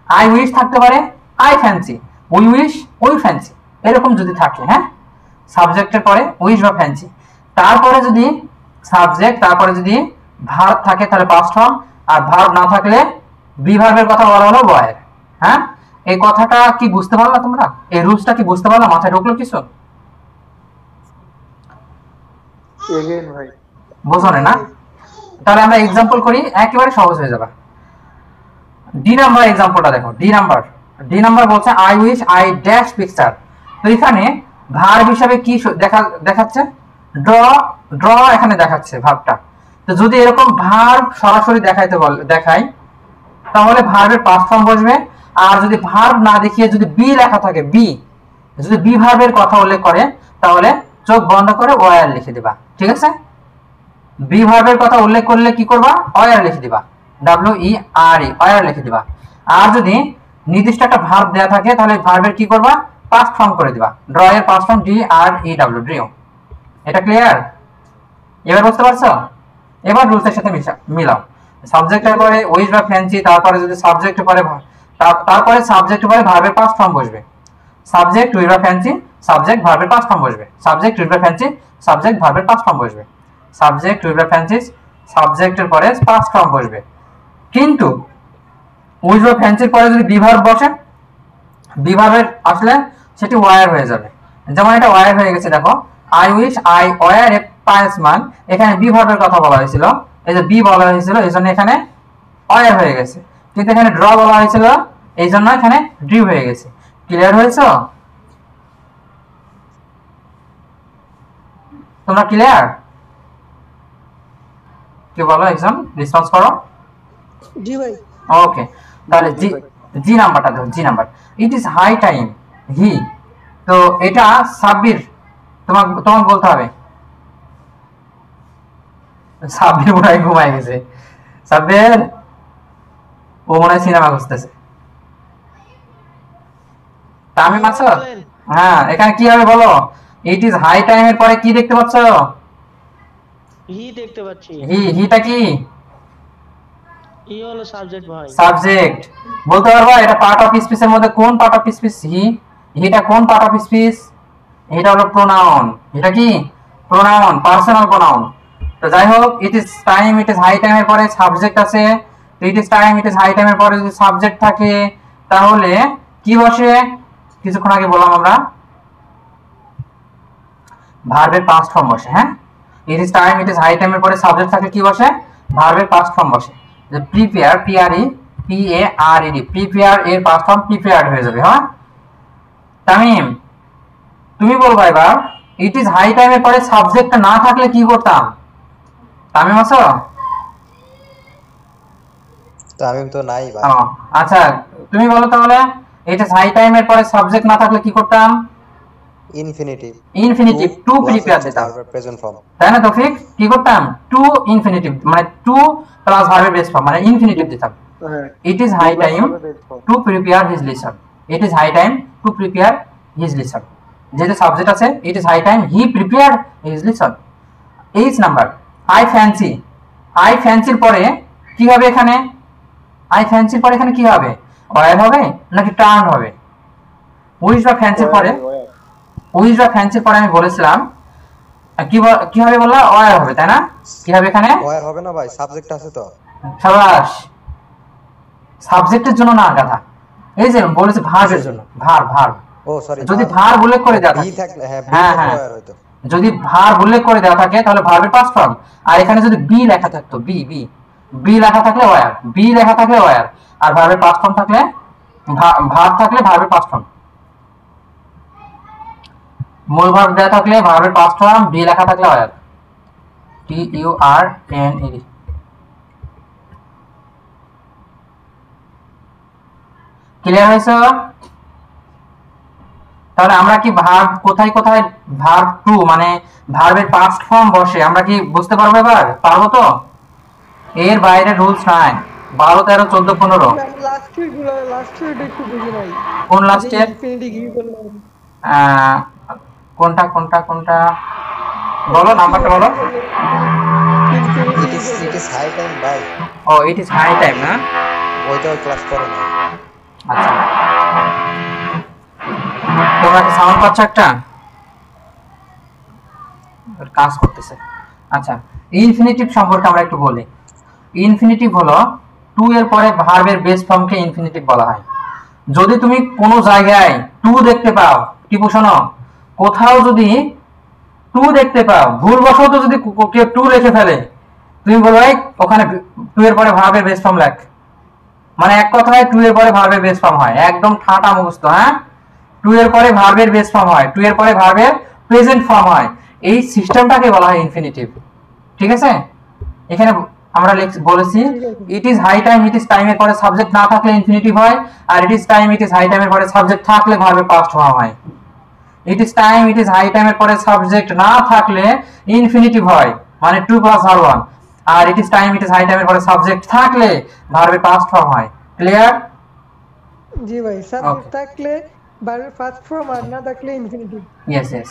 আই উইশ থাকতে পারে, I fancy, we wish, we fancy, এরকম যদি থাকে। হ্যাঁ, সাবজেক্টের পরে উইশ বা ফ্যান্সি, তারপরে যদি সাবজেক্ট, তারপরে যদি ভার্ব থাকে তাহলে পাস্ট ফর্ম, আর ভার্ব না থাকলে বি ভার্বের কথা বলা হলো ওয়ার। হ্যাঁ, এই কথাটা কি বুঝতে পারলা তোমরা? এই রুলসটা কি বুঝতে পারলা? মাথায় ঢুকলো কিছু? এগেইন ভাই বুঝো না? তাহলে আমরা এক্সাম্পল করি, একেবারে সহজ হয়ে যাবে। ডি নাম্বার এক্সাম্পলটা দেখো। ডি নাম্বার বলছে I wish I dash picture. তো এখানে ভার্ব হিসাবে কি দেখাচ্ছে? ড্র এখানে দেখাচ্ছে ভার্বটা। তো যদি এরকম ভার্ব সরাসরি দেখাই তাহলে ভার্বের পাস্ট ফর্ম বসবে। আর যদি ভার্ব না দেখিয়ে যদি বি লেখা থাকে, যদি বি ভার্বের কথা উল্লেখ করে তাহলে চোখ বন্ধ করে ওয়ার লিখে দিবা। ঠিক আছে? বি ভার্বের কথা উল্লেখ করলে কি করবা? ওয়ার লিখে দিবা, WERE, ওয়ার লিখে দিবা। আর যদি নির্দিষ্ট একটা ভার্ব দেয়া থাকে তাহলে ভার্বের কি করবা? পাস্ট ফর্ম করে দিবা। ড্র এর পাস্ট ফর্ম DREW, ড্রিও। এটা ক্লিয়ার? এবার বুঝতে পারছো? এবার রুলসের সাথে মিলাও। সাবজেক্টের পরে উইশ বা ফ্যান্সি, তারপরে যদি সাবজেক্টের পরে সাবজেক্টের পরে ভার্বের পাস্ট ফর্ম বসবে। সাবজেক্ট উইশ বা ফ্যান্সি, সাবজেক্ট ভার্বের পাস্ট ফর্ম বসবে। সাবজেক্ট উইশ বা ফ্যান্সি, সাবজেক্ট ভার্বের পাস্ট ফর্ম বসবে। সাবজেক্ট উইশ বা ফ্যান্সি, সাবজেক্টের পরে পাস্ট ফর্ম বসবে। কিন্তু উইশ বা ফ্যান্সির পরে যদি বি ভার্ব বসে, বি ভার্বের আসলে সেটি ওয়ার হয়ে যাবে। যেমন এটা ওয়ার হয়ে গেছে, দেখো, আই উইশ আই ওয়ার এ পায়েস মান। এখানে বি ভার্বের কথা বলা হয়েছিল, এই যে বি বলা হয়েছিল, এই জন্য এখানে ওয়ার হয়ে গেছে। কিন্তু এখানে ড্র বলা হয়েছিল, এই জন্য এখানে ড্রি হয়ে গেছে। ক্লিয়ার হয়েছে? তোমরা ক্লিয়ার? কি বলো একজন রেসপন্স করো। জি ভাই। ওকে, তাহলে জি, জি নাম্বারটা দাও, G number. It is high time he, তো এটা সাব্বির, তোমাকে বলতে হবে। সাব্বির মনে হয় ঘুমায় গেছে। সাব্বির, ও মনে হয় সিনেমা খুঁজতেছে। তামিম আছো? হ্যাঁ, এখানে কি হবে বলো? ইট ইজ হাই টাইমের পরে কি দেখতে পাচ্ছ? হি দেখতে পাচ্ছি। হিটা কি? ই হলো সাবজেক্ট ভাই। সাবজেক্ট। বলতে পারবা এটা পার্ট অফ স্পিচের মধ্যে কোন পার্ট অফ স্পিচ? হিটা কোন পার্ট অফ স্পিচ? এটা হলো প্রোনাউন। এটা কি? Pronoun, personal pronoun. তো যাই হোক, it is time, it is high টাইমের পরে সাবজেক্ট আছে। তো it is time, it is high টাইমের পরে যদি সাবজেক্ট থাকে তাহলে কি বসে? কিছুক্ষণ আগে বললাম আমরা, ভার্বের পাস্ট ফর্ম বসে। হ্যাঁ, it is time, it is high টাইমের পরে সাবজেক্ট থাকে কি বসে? ভার্বের পাস্ট ফর্ম বসে। যে প্রিপেয়ার, PRED, প্রিপেয়ার এর পাস্ট ফর্ম প্রিপেয়ার্ড হয়ে যাবে। হ্যাঁ, তামিম তুমি বলবা এবার, ইট ইজ হাই টাইমের পরে সাবজেক্ট না থাকলে কি করতাম? তামিম আছো? তামিম তো নাই ভাই। আচ্ছা, তুমি বলো তাহলে, ইট ইজ হাই টাইমের পরে সাবজেক্ট না থাকলে কি করতাম? ইনফিনিটিভ। ইনফিনিটিভ টু প্রিপেয়ার দিতাম, প্রেজেন্ট ফর্ম, তাই না তৌফিক? কি করতাম? টু ইনফিনিটিভ, মানে টু প্লাস ভার্বের বেস ফর্ম, মানে ইনফিনিটিভ দিতাম। It is high time to prepare his lesson, it is high time to prepare his lesson. যেটা সাবজেক্ট আছে, it is high time he prepared his lesson. H number, I fancy. I ফ্যান্সির পরে কি হবে এখানে? I ফ্যান্সির পরে এখানে কি হবে? ওয়ার হবে নাকি টার্ন হবে? উইচ বা ফ্যান্সির পরে, উইচ বা ফ্যান্সির পরে আমি বলেছিলাম কি হবে বললা? ওয়ার হবে, তাই না? কি হবে এখানে? ওয়ার হবে না ভাই, সাবজেক্ট আছে তো। শাবাশ, সাবজেক্টের জন্য না গাধা, এই যে বলেছে ভার্বের জন্য। ভার্ব। ও সরি, যদি ভার্ব উল্লেখ করে দেওয়া বি থাকে, থাকলে, হ্যাঁ হ্যাঁ, ওয়ার হইতো। যদি ভার্ব উল্লেখ করে দেওয়া থাকে তাহলে ভার্বের পাস্ট ফর্ম। আর এখানে যদি বি লেখা থাকতো, বি লেখা থাকলে ওয়ার, বি লেখা থাকলে ওয়ার, আর ভার্বের পাস্ট ফর্ম থাকলে, ভার্ব থাকলে ভার্বের পাস্ট ফর্ম। মূল ভার্ব দেওয়া থাকলে ভার্বের পাস্ট ফর্ম, বি লেখা থাকলে ওয়ার। TURNED। ক্লিয়ার হয়েছে? তাহলে আমরা কি ভার্ব কোথায় কোথায় ভার্ব টু মানে ভার্বের পাস্ট ফর্ম বসে আমরা কি বুঝতে পারবো? এবার পারবো তো? এর বাইরে রুলস নাই। 12, 13, 14, 15। লাস্টের একটু বুঝি নাই। কোন লাস্টের? ইনফিনিটি কি বললাম? কোনটা বলো, নাম্বারটা বলো। ইট ইজ হাই টাইম ভাই। ও, ইট ইজ হাই টাইম না? ওইটাও ক্লাস করে না। আচ্ছা, তোমরা কি সাউন্ড পাচ্ছ? একটা কাজ করতেছে। আচ্ছা, ইনফিনিটিভ সম্পর্কে আমরা একটু বলি। ইনফিনিটিভ হলো টু এর পরে ভার্বের বেস ফর্মকে ইনফিনিটিভ বলা হয়। যদি তুমি কোনো জায়গায় টু দেখতে পাও, টিপু শোনো, কোথাও যদি টু দেখতে পাও, ভুলবশত যদি কেউ টু লিখে ফেলে, তুমি বলবে ওখানে টু এর পরে ভার্বের বেস ফর্ম লেখ। মানে এক কথায় টু এর পরে ভার্বের বেস ফর্ম হয়, একদম ঠাটা মুখস্থ। হ্যাঁ, টু এর পরে ভার্বের বেস ফর্ম হয়, টু এর পরে ভার্বের প্রেজেন্ট ফর্ম হয়। এই সিস্টেমটাকে বলা হয় ইনফিনিটিভ। ঠিক আছে? এখানে আমরা বলেছি it is high time, it is টাইমের পরে সাবজেক্ট না থাকলে ইনফিনিটিভ হয়, আর it is time, it is high টাইমের পরে সাবজেক্ট থাকলে ভার্বের পাস্ট ফর্ম হয়। It is time, it is high টাইমের পরে সাবজেক্ট না থাকলে ইনফিনিটিভ হয়, মানে টু প্লাস ভার্ব ওয়ান। আর it is time, it is high টাইমের পরে সাবজেক্ট থাকলে ভার্বের পাস্ট ফর্ম হয়। ক্লিয়ার? জি ভাই, সাবজেক্ট থাকলে ভার্বের ফার্স্ট ফর্ম, আর না থাকলে ইনফিনিটিভ। ইয়েস।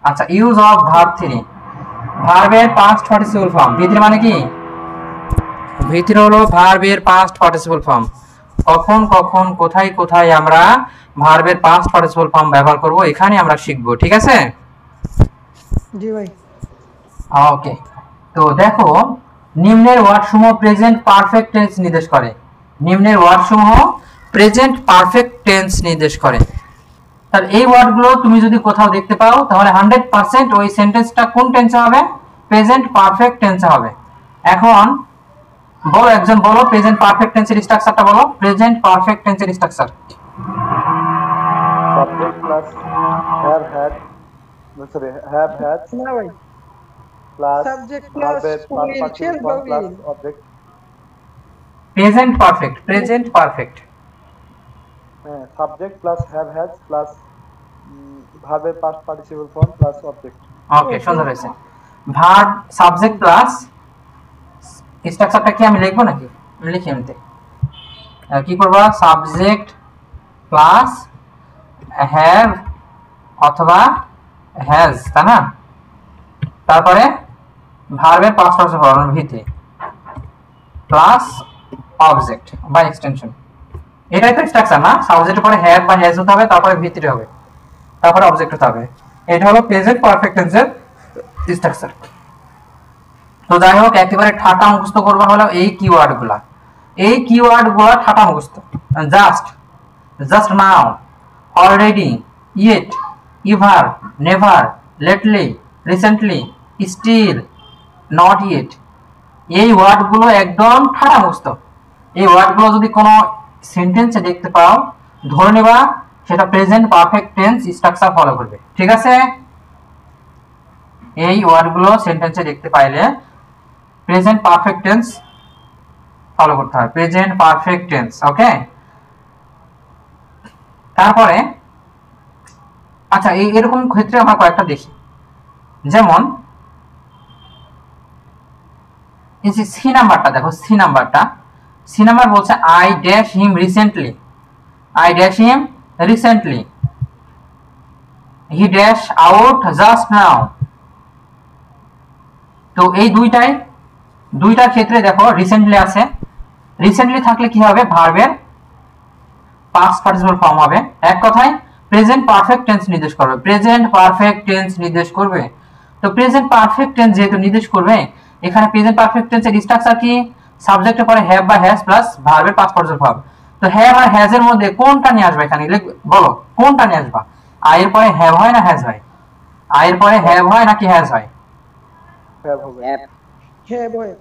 আচ্ছা, ইউজ অফ ভার্ব 3, ভার্বের পাস্ট পার্টিসিপল ফর্ম। ভিতরে মানে কি? ভিতরে হলো ভার্বের পাস্ট পার্টিসিপল ফর্ম। কখন কখন কোথায় কোথায় আমরা ভার্বের পাস্ট পার্টিসিপল ফর্ম ব্যবহার করব এখানে আমরা শিখব। ঠিক আছে? জি ভাই। ওকে, তো দেখো, নিম্নের ওয়ার্ডসমূহ প্রেজেন্ট পারফেক্ট টেন্স নির্দেশ করে। নিম্নের ওয়ার্ডসমূহ প্রেজেন্ট পারফেক্ট টেন্স নির্দেশ করে। তাহলে এই ওয়ার্ডগুলো তুমি যদি কোথাও দেখতে পাও তাহলে 100% ওই সেন্টেন্সটা কোন টেন্সে হবে? প্রেজেন্ট পারফেক্ট টেন্সে হবে। এখন বলো, একজন বলো প্রেজেন্ট পারফেক্ট টেন্সের স্ট্রাকচারটা বলো। প্রেজেন্ট পারফেক্ট টেন্সের structure. Subject plus have had, sorry have had, না ভাই, প্লাস সাবজেক্ট প্লাস ভার্বের পাস্ট উইল পার্টিসিপল শেল বা form plus will object. Present perfect. হ্যাঁ, subject plus have has plus ভার্বের past participle form plus object. Okay, সুন্দর হয়েছে। Verb subject plus স্ট্রাকচারটা কি আমি লিখবো নাকি? আমি লিখি এমনিতে। কি করবা? সাবজেক্ট প্লাস হ্যাভ অথবা হ্যাজ, তাই না? তারপরে ভার্বের পাস্ট পার্টিসিপল ফর্ম ভিতে প্লাস অবজেক্ট বা এক্সটেনশন। এটাই তো স্ট্রাকচার না? সাবজেক্টের পরে হ্যাভ বা হ্যাজ হতে হবে, তারপরে ভিতরে হবে, তারপরে অবজেক্ট হতে হবে। এটা হলো প্রেজেন্ট পারফেক্ট টেন্সের স্ট্রাকচার। তো যাই হোক, একেবারে ঠাটা মুখস্থ করবা হলো এই কিওয়ার্ডগুলা। এই কিওয়ার্ডগুলা ঠাটা মুখস্থ। Just now, already, yet, ever, never, lately, recently, still, not yet, এই ওয়ার্ডগুলো একদম ঠাটা মুখস্থ। এই ওয়ার্ডগুলো যদি কোনো সেন্টেন্সে দেখতে পাও, ধরে নেবা সেটা present perfect tense structure follow করবে। ঠিক আছে? এই ওয়ার্ডগুলো সেন্টেন্সে দেখতে পাইলে প্রেজেন্ট পারফেক্ট টেন্স ফলো করতে হবে, প্রেজেন্ট পারফেক্ট টেন্স। ওকে, তারপরে আচ্ছা, এরকম ক্ষেত্রে আমরা কয়েকটা দেখি। যেমন এই যে সি নাম্বারটা দেখো, সি নাম্বার বলছে I dash him recently, he dash out just now. তো এই দুইটার ক্ষেত্রে দেখো রিসেন্টলি আছে। রিসেন্টলি থাকলে কি হবে? ভার্বের পাস্ট পার্টিসিপল ফর্ম হবে। এক কথায় প্রেজেন্ট পারফেক্ট টেন্স নির্দেশ করবে, তো প্রেজেন্ট পারফেক্ট টেন্স যেহেতু নির্দেশ করবে, এখানে প্রেজেন্ট পারফেক্ট টেন্সের স্ট্রাকচার কি? সাবজেক্টের পরে হ্যাভ বা হ্যাজ প্লাস ভার্বের পাস্ট পার্টিসিপল ফর্ম। তো হ্যাভ আর হ্যাজ এর মধ্যে কোনটা নিয়ে আসবে? এখানে বলো কোনটা নিয়ে আসবা? আই এর পরে হ্যাভ হয় না হ্যাজ হয়? আই এর পরে হ্যাভ হয় নাকি হ্যাজ হয়? হ্যাভ হবে। হ্যাঁ বয়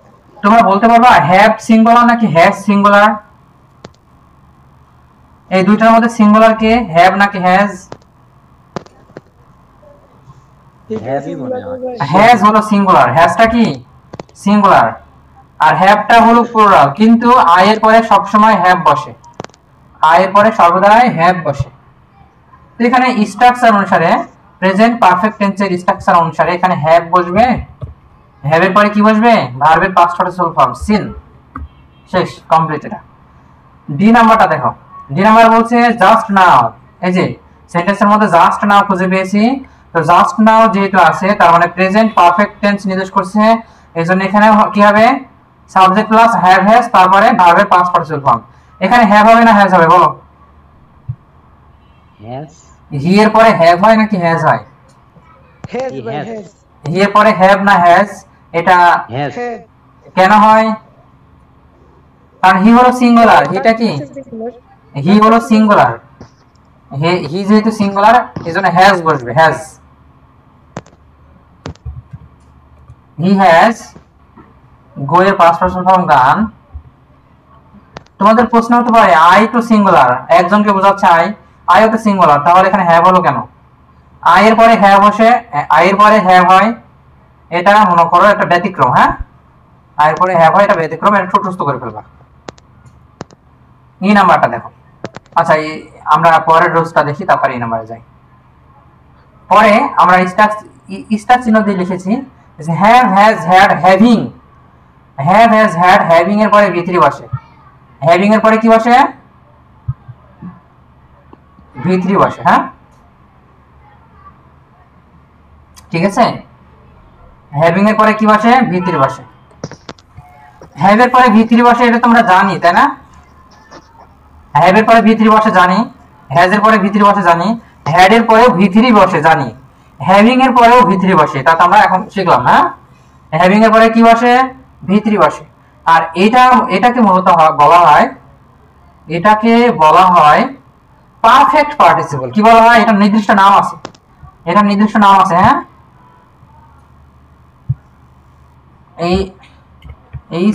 তোমরা বলতে পারবা হ্যাভ সিঙ্গুলার নাকি হ্যাজ সিঙ্গুলার? এই দুইটার মধ্যে সিঙ্গুলার কে, হ্যাভ নাকি হ্যাজ? হ্যাভই মনে হয়। হ্যাজ হলো সিঙ্গুলার, হ্যাজটা কি সিঙ্গুলার, আর হ্যাভটা হলো প্লুরাল। কিন্তু আই এর পরে সবসময় হ্যাভ বসে, আই এর পরে সর্বদাই হ্যাভ বসে। তো এখানে স্ট্রাকচার অনুসারে, প্রেজেন্ট পারফেক্ট টেন্সের স্ট্রাকচার অনুসারে এখানে হ্যাভ বসবে, হ্যাভ এর পরে কি বসবে? ভার্বের পাস্ট পার্টিসিপল ফর্ম সিন। শেষ, কমপ্লিট। এটা ডি নাম্বারটা দেখো। ডি নাম্বার বলছে জাস্ট নাও। এই যে সেন্টেন্সের মধ্যে জাস্ট নাও খুঁজে পেয়েছি। তো জাস্ট নাও যেহেতু আছে, তার মানে প্রেজেন্ট পারফেক্ট টেন্স নির্দেশ করছে। এইজন্য এখানে কি হবে? সাবজেক্ট প্লাস হ্যাভ হ্যাজ, তারপরে ভার্বের পাস্ট পার্টিসিপল ফর্ম। এখানে হ্যাভ হবে না হ্যাজ হবে? বলো। হ্যাজ। হি এর পরে হ্যাভ হয় নাকি হ্যাজ হয়? Has by has. Has he এর পরে হ্যাভ না হ্যাজ? এটা হ্যাজ। হ্যাঁ কেন হয়? কারণ হি হলো সিঙ্গুলার। হিটা কি? হি হলো সিঙ্গুলার, হি যেহেতু সিঙ্গুলার এজন্য হ্যাজ বসবে, হ্যাজ। হি হ্যাজ গো এর পাস্ট পার্সন ফর্ম গান। তোমাদের প্রশ্ন হতে পারে আই তো সিঙ্গুলার, একজনকে বোঝাচ্ছে আইও তো সিঙ্গুলার, তাহলে এখানে হ্যাভ হলো কেন? আই এর পরে হ্যাভ বসে, আই এর পরে হ্যাভ হয়, এটা মনে করো একটা ব্যতিক্রম। হ্যাঁ, আই এর পরে হ্যাভ হয়, এটা ব্যতিক্রম, এটা ছোটস্থ করে ফেলবা। এই নাম্বারটা দেখো। আচ্ছা, আমরা পরের রোজটা দেখি, তারপরে এই নাম্বারে যাই। পরে আমরা স্টার চিহ্ন দিয়ে লিখেছি have has had having. Have has had having এর পরে ভি3 বসে, হ্যাভিং এর পরে কি বসে? ভি3 বসে। হ্যাঁ, ঠিক আছে। হ্যাভিং এর পরে কি বসে? ভি3 বসে। হ্যাভ এর পরে ভি3 বসে, এটা তোমরা জানি, তাই না? হ্যাভ এর পরে ভি3 বসে জানি, হ্যাজ এর পরে ভি3 বসে জানি, হ্যাড এর পরেও ভি3 বসে জানি, হ্যাভিং এর পরেও ভি3 বসে। তা তো আমরা এখন শিখলাম। হ্যাঁ, হ্যাভিং এর পরে কি বসে? ভি3 বসে। আর এটাকে মূলত বলা হয়, এটাকে বলা হয় পারফেক্ট পার্টিসিপল। কি বলা হয়? এটা নির্দিষ্ট নাম আছে, এটা নির্দিষ্ট নাম আছে। হ্যাঁ, এই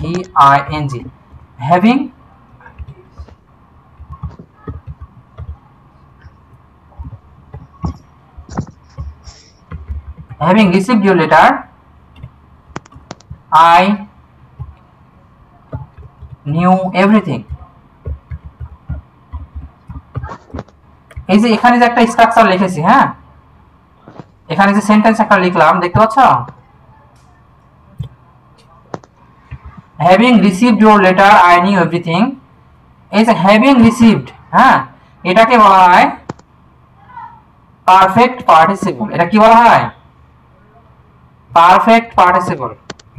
HAVING, having. having received your letter I knew everything. এই যে এখানে যে একটা স্ট্রাকচার লিখেছি, হ্যাঁ এখানে যে সেন্টেন্স একটা লিখলাম দেখতে পাচ্ছ, having received your letter I knew everything, এই যে having received, হ্যাঁ এটাকে বলা হয় পারফেক্ট পার্টিসিপল। এটা কি বলা হয়? Perfect participle.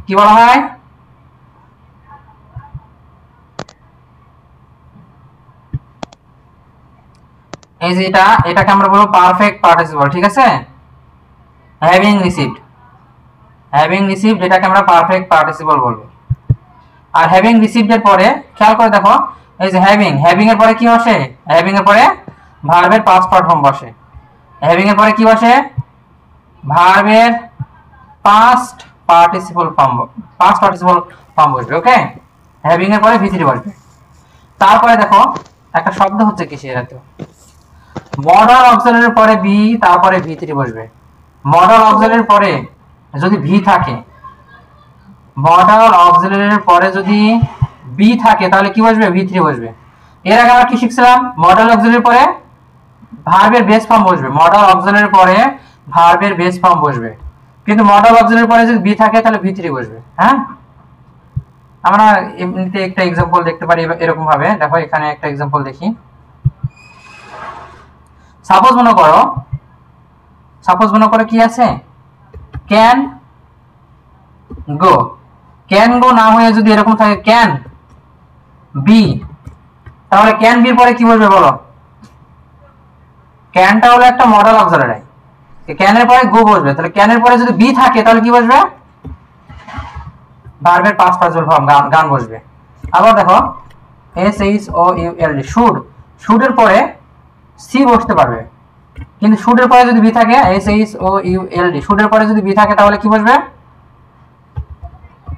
কি বলা হয়? এই যে এটাকে আমরা বলবো পারফেক্ট পার্টিসিপল, ঠিক আছে? হ্যাভিং রিসিভড, হ্যাভিং রিসিভড এটাকে আমরা পারফেক্ট পার্টিসিপল বলবো। আর হ্যাভিং রিসিভড এর পরে খেয়াল করে দেখো, এই যে হ্যাভিং এর পরে কি বসে? হ্যাভিং এর পরে ভার্বের পাস্ট পার্ট ফর্ম বসে। হ্যাভিং এর পরে কি বসে? ভার্বের পাস্ট পার্টিসিপল ফর্ম বসবে। ওকে, হ্যাভিং এর পরে V3 বসবে। তারপরে দেখো একটা শব্দ হচ্ছে কিসের, এত মডাল অক্সিলারির পরে বি, তারপরে V3 বসবে। মডাল অক্সিলারির পরে যদি ভি থাকে, মডাল অক্সিলারির পরে যদি বি থাকে তাহলে কি বসবে? V3 বসবে। এর আগে আমরা কি শিখছিলাম? মডাল অক্সিলারির পরে ভার্বের বেস ফর্ম বসবে। মডাল অক্সিলারির পরে ভার্বের বেস ফর্ম বসবে, কিন্তু মডাল অক্সিলারির পরে যদি বি থাকে তাহলে V3 বসবে। হ্যাঁ, আমরা এমনিতে একটা एग्जांपल দেখতে পারি এরকম ভাবে। দেখো এখানে একটা एग्जांपल দেখি। সাপোজ মনে করো কি আছে? Can go. ক্যান গো না হয়ে যদি এরকম থাকে ক্যান বি, তাহলে ক্যান বির পরে কি বসবে বলো? ক্যানটা হলো একটা মডাল অক্সিলারি, ক্যানের পরে গো বসবে। তাহলে ক্যানের পরে যদি বি থাকে তাহলে কি বসবে? ভার্বের পাস্ট পার্টিসিপল ফর্ম গান বসবে। আবার দেখো SHOULD, শুড এর পরে সি বসতে পারবে, কিন্তু শুড এর পরে যদি বি থাকে, SHOULD শুড এর পরে যদি বি থাকে তাহলে কি বসবে?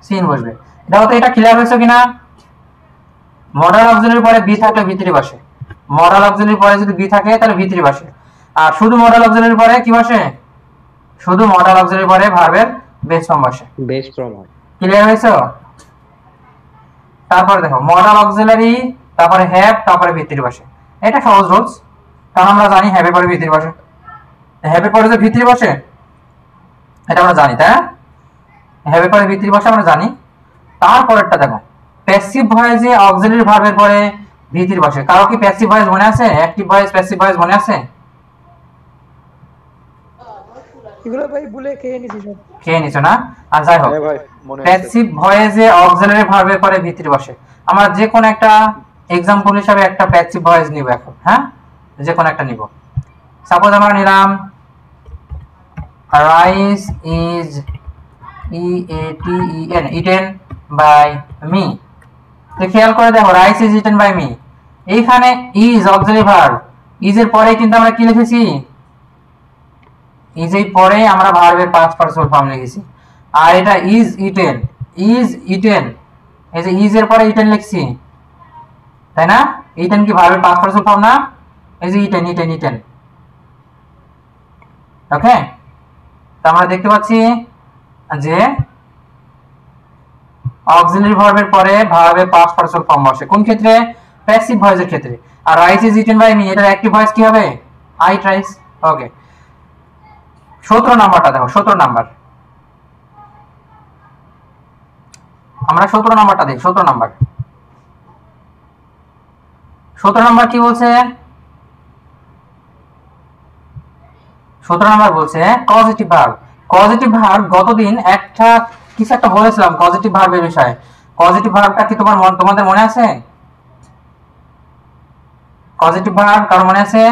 সিন বসবে। দেখো তো এটা ক্লিয়ার হয়েছে কিনা? মডাল অক্সিলারির পরে বি থাকলে V3 বসে। মডাল অক্সিলারির পরে যদি বি থাকে তাহলে V3 বসে। আর শুধু মডাল অক্সিলারির পরে কি বসে? শুধু মডাল অক্সিলারির পরে ভার্বের বেস ফর্ম বসে। বেস ফর্ম হয়। ক্লিয়ার হয়েছে? তারপরে দেখো মডাল অক্সিলারি, তারপরে হ্যাভ, তারপরে V3 বসে। এটা সহজ রুলস, কারণ আমরা জানি হ্যাভের পরে V3 বসে। হ্যাভের পরে যে V3 বসে এটা আমরা জানি, তাই না? হ্যাভের পরে V3 বসে আমরা জানি। তারপরেরটা দেখো, প্যাসিভ ভয়েসে অক্সিলারি ভার্বের পরে V3 বসে। কারো কি প্যাসিভ ভয়েস মনে আছে? অ্যাক্টিভ ভয়েস, প্যাসিভ ভয়েস মনে আছে? এগুলো ভাই ভুলে খেয়ে নিছি সব। খেয়ে নিছো না? আর যাই হোক, হ্যাঁ ভাই মনে আছে। প্যাসিভ ভয়েসে অক্সিলারি ভার্বের পরে V3 বসে। আমরা যে কোন একটা एग्जांपल হিসেবে একটা প্যাসিভ ভয়েস নিব এখন। হ্যাঁ, যে কোন একটা নিব। সাপোজ আমরা নিলাম rice is eaten by me। তো খেয়াল করে দেখো, rice is eaten by me, এইখানে ইজ অক্সিলারি ভার্ব, ইজ এর পরে কিন্তু আমরা কি লিখেছি? ইজ এর পরে আমরা ভার্বের পাস্ট পার্টিসিপল ফর্ম লিখেছি। আর এটা ইজ ইটেন, এই যে ইজ এর পরে ইটেন লিখছি, তাই না? ইটেন কি ভার্বের পাস্ট পার্টিসিপল ফর্ম না? এই যে ইটেন। ওকে, তো আমরা দেখতে পাচ্ছি যে অক্সিলারি ভার্বের পরে ভার্বের পাস্ট পার্টিসিপল ফর্ম বসে। কোন ক্ষেত্রে? প্যাসিভ ভয়েসের ক্ষেত্রে। আর rice is eaten by me, এটার অ্যাক্টিভ ভয়েস কি হবে? I eat rice. ওকে, 17 নাম্বারটা দেখো। 17 নাম্বার, আমরা 17 নাম্বারটা দেখি। 17 নাম্বার কি বলছে? 17 নাম্বার বলছে পজিটিভ ভার্ব। পজিটিভ ভার্ব গতদিন একটা কিছু একটা বলেছিলাম পজিটিভ ভার্বের বিষয়ে। পজিটিভ ভার্বটা কি তোমাদের মনে আছে? পজিটিভ ভার্ব কারো মনে আছে?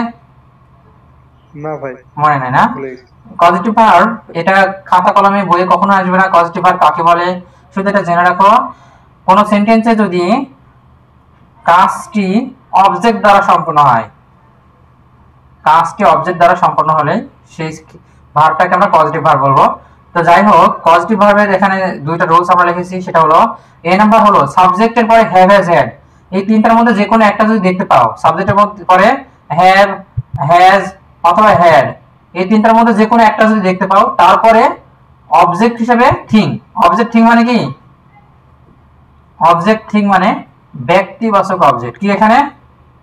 না ভাই মনে নাই না? ভুলে গেছি। পজিটিভ ভার্ব এটা খাতা কলমে বইয়ে কখনো আসবে না। পজিটিভ ভার্ব কাকে বলে শুধু এটা জেনে রাখো। কোন সেন্টেন্সে যদি কাজটি অবজেক্ট দ্বারা সম্পন্ন হয়, কাজটি অবজেক্ট দ্বারা সম্পন্ন হলে সেই ভার্বটাকে আমরা পজিটিভ ভার্ব বলবো। তো যাই হোক, পজিটিভ ভার্বের এখানে দুইটা রুলস আমরা লিখেছি। সেটা হলো এ নাম্বার হলো সাবজেক্টের পরে হ্যাভ, হ্যাজ, হ্যাড, এই তিনটার মধ্যে যে কোনো একটা যদি দেখতে পাও, সাবজেক্টের পরে হ্যাভ, হ্যাজ অথবা হ্যাড, এই তিনটার মধ্যে যে কোনো একটা যদি দেখতে পাও, তারপরে অবজেক্ট হিসেবে থিং। অবজেক্ট থিং মানে কি? অবজেক্ট থিং মানে ব্যক্তিবাচক অবজেক্ট। কি এখানে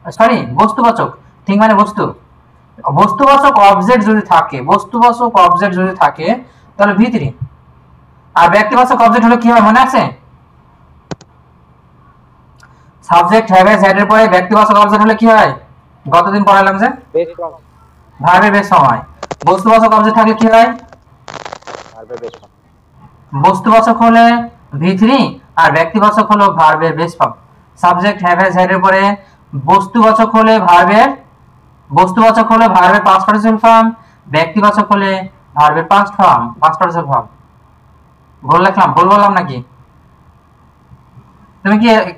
সরি বস্তুবাচক, থিং মানে বস্তু। বস্তুবাচক অবজেক্ট যদি থাকে, বস্তুবাচক অবজেক্ট যদি থাকে তাহলে V3। আর ব্যক্তিবাচক অবজেক্ট হলো কি হয় মনে আছে? সাবজেক্ট হ্যাভ হ্যাজ হ্যাড এর পরে ব্যক্তিবাচক অবজেক্ট হলে কি হয়? গতদিন পড়ালাম যে বেস ফর্ম, ভার্বের বেস ফর্ম হয়। বস্তুবাচক অবজেক্ট থাকলে কি হয়? ভার্বের বেস ফর্ম। বস্তুবাচক হলে V3 আর ব্যক্তিবাচক হলো ভার্বের base form. Subject have has had এর পরে বস্তুবাচক হলে ভার্বের পাস্ট পার্টিসিপল ফর্ম, ব্যক্তিবাচক হলে ভার্বের পাস্ট পার্টিসিপল ফর্ম। ভুল লিখলাম, ভুল বললাম নাকি?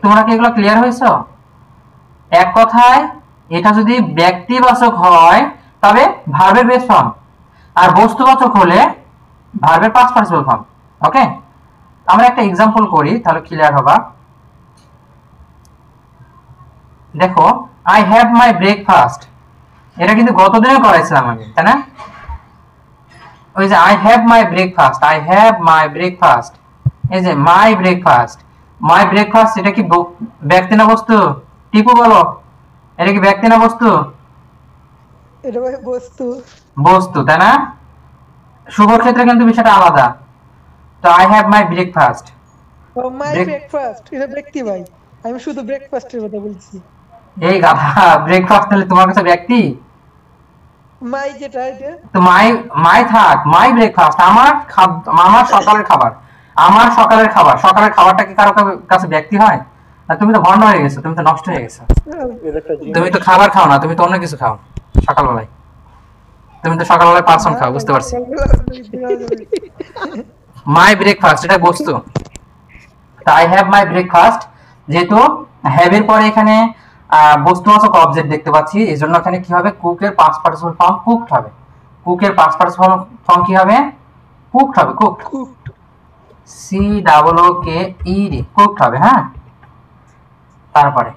তোমরা কি এগুলো ক্লিয়ার হয়েছো? এক কথায় এটা যদি ব্যক্তিবাচক হয় তবে ভার্বের বেস ফর্ম, আর বস্তুবাচক হলে ভার্বের পাস্ট পার্টিসিপল ফর্ম। ওকে, আমরা একটা एग्जांपल করি তাহলে ক্লিয়ার হবে। দেখো, আই হ্যাভ মাই ব্রেকফাস্ট, এটা কিন্তু গতদিনও করাইছিলাম আমি, তাই না? ওই যে I have my breakfast, I have my breakfast, এই যে মাই ব্রেকফাস্ট, এটা কি ব্যক্তি না বস্তু? টিপু বলো, এটা কি ব্যক্তি না বস্তু? এটা ভাই বস্তু। বস্তু, তাই না? শুভর ক্ষেত্রে কিন্তু বিষয়টা আলাদা। তো আই হ্যাভ মাই ব্রেকফাস্ট, ও মাই ব্রেকফাস্ট এটা ব্যক্তি ভাই, আমি শুধু ব্রেকফাস্টের কথা বলছি। এই গাধা, ব্রেকফাস্ট তাহলে তোমার কাছে ব্যক্তি? মাই যেটা এটা তো মাই থাক, মাই ব্রেকফাস্ট আমার সকালের খাবার, সকালের খাবারটা কি কারো কাছে ব্যক্তি হয়? আর তুমি তো ভণ্ড হয়ে গেছো, তুমি তো নষ্ট হয়ে গেছো। এর একটা জিনিস তুমি তো খাবার খাও না, তুমি তো অন্য কিছু খাও সকালবেলায়। তুমি তো সকালবেলায় পার্সন খাও, বুঝতে পারছি। মাই ব্রেকফাস্ট এটা বস্তু। আই হ্যাভ মাই ব্রেকফাস্ট, যেহেতু হ্যাভ এর পরে এখানে বস্তুবাচক অবজেক্ট দেখতে পাচ্ছি, এই জন্য এখানে কি হবে? কুকের পাস্ট পার্টিসিপল ফর্ম কুকড হবে। কুকের পাস্ট পার্টিসিপল ফর্ম কি হবে? কুকড হবে। কুকড, COOKED, কুকড হবে। হ্যাঁ, তারপরে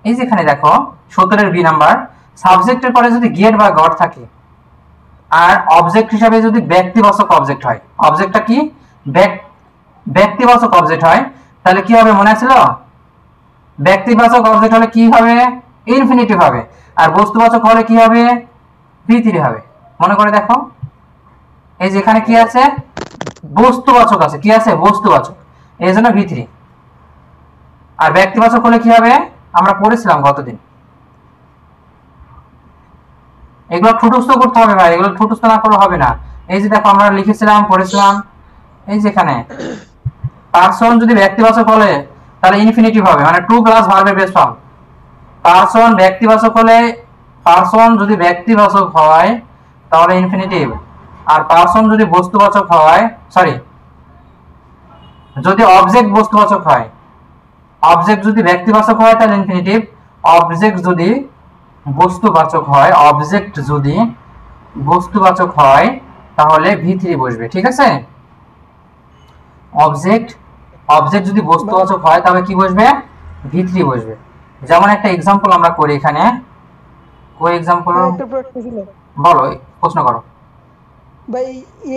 এই যে এখানে দেখো 17 বি নাম্বার, সাবজেক্টের পরে যদি গেট বা গট থাকে আর অবজেক্ট হিসাবে যদি ব্যক্তিবাচক অবজেক্ট হয়, অবজেক্টটা কি ব্যক্তিবাচক অবজেক্ট হয়, তাহলে কি হবে মনে ছিল? ব্যক্তিবাচক অবজেক্ট হলে কি হবে? ইনফিনিটিভ হবে। আর বস্তুবাচক হলে কি হবে? V3 হবে। মনে করে দেখো, এই যে এখানে কি আছে? বস্তুবাচক আছে। কি আছে? বস্তুবাচক, এই জন্য V3। আর ব্যক্তিবাচক হলে কি হবে? আমরা পড়েছিলাম গতদিন। এগুলো ঠুটুস্থ করতে হবে ভাই, এগুলো ঠুটুস্থ না করলে হবে না। এই যে দেখো আমরা লিখেছিলাম, পড়েছিলাম, এই যে এখানে পারসন যদি ব্যক্তিবাচক হলে তাহলে ইনফিনিটিভ হবে, মানে টু প্লাস ভার্বের বেস ফর্ম। পারসন ব্যক্তিবাচক হলে, পারসন যদি ব্যক্তিবাচক হয় তাহলে ইনফিনিটিভ। আর পারসন যদি বস্তুবাচক হয়, সরি, যদি অবজেক্ট বস্তুবাচক হয়, অবজেক্ট যদি ব্যক্তিবাচক হয় তাহলে ইনফিনিটিভ, অবজেক্ট যদি বস্তুবাচক হয় তাহলে V3 বসবে। ঠিক আছে? অবজেক্ট যদি বস্তুবাচক হয় তবে কি বসবে? V3 বসবে। যেমন একটা एग्जांपल আমরা করি এখানে। কোই एग्जांपल? একটা প্রশ্ন ছিল বলো, প্রশ্ন করো ভাই।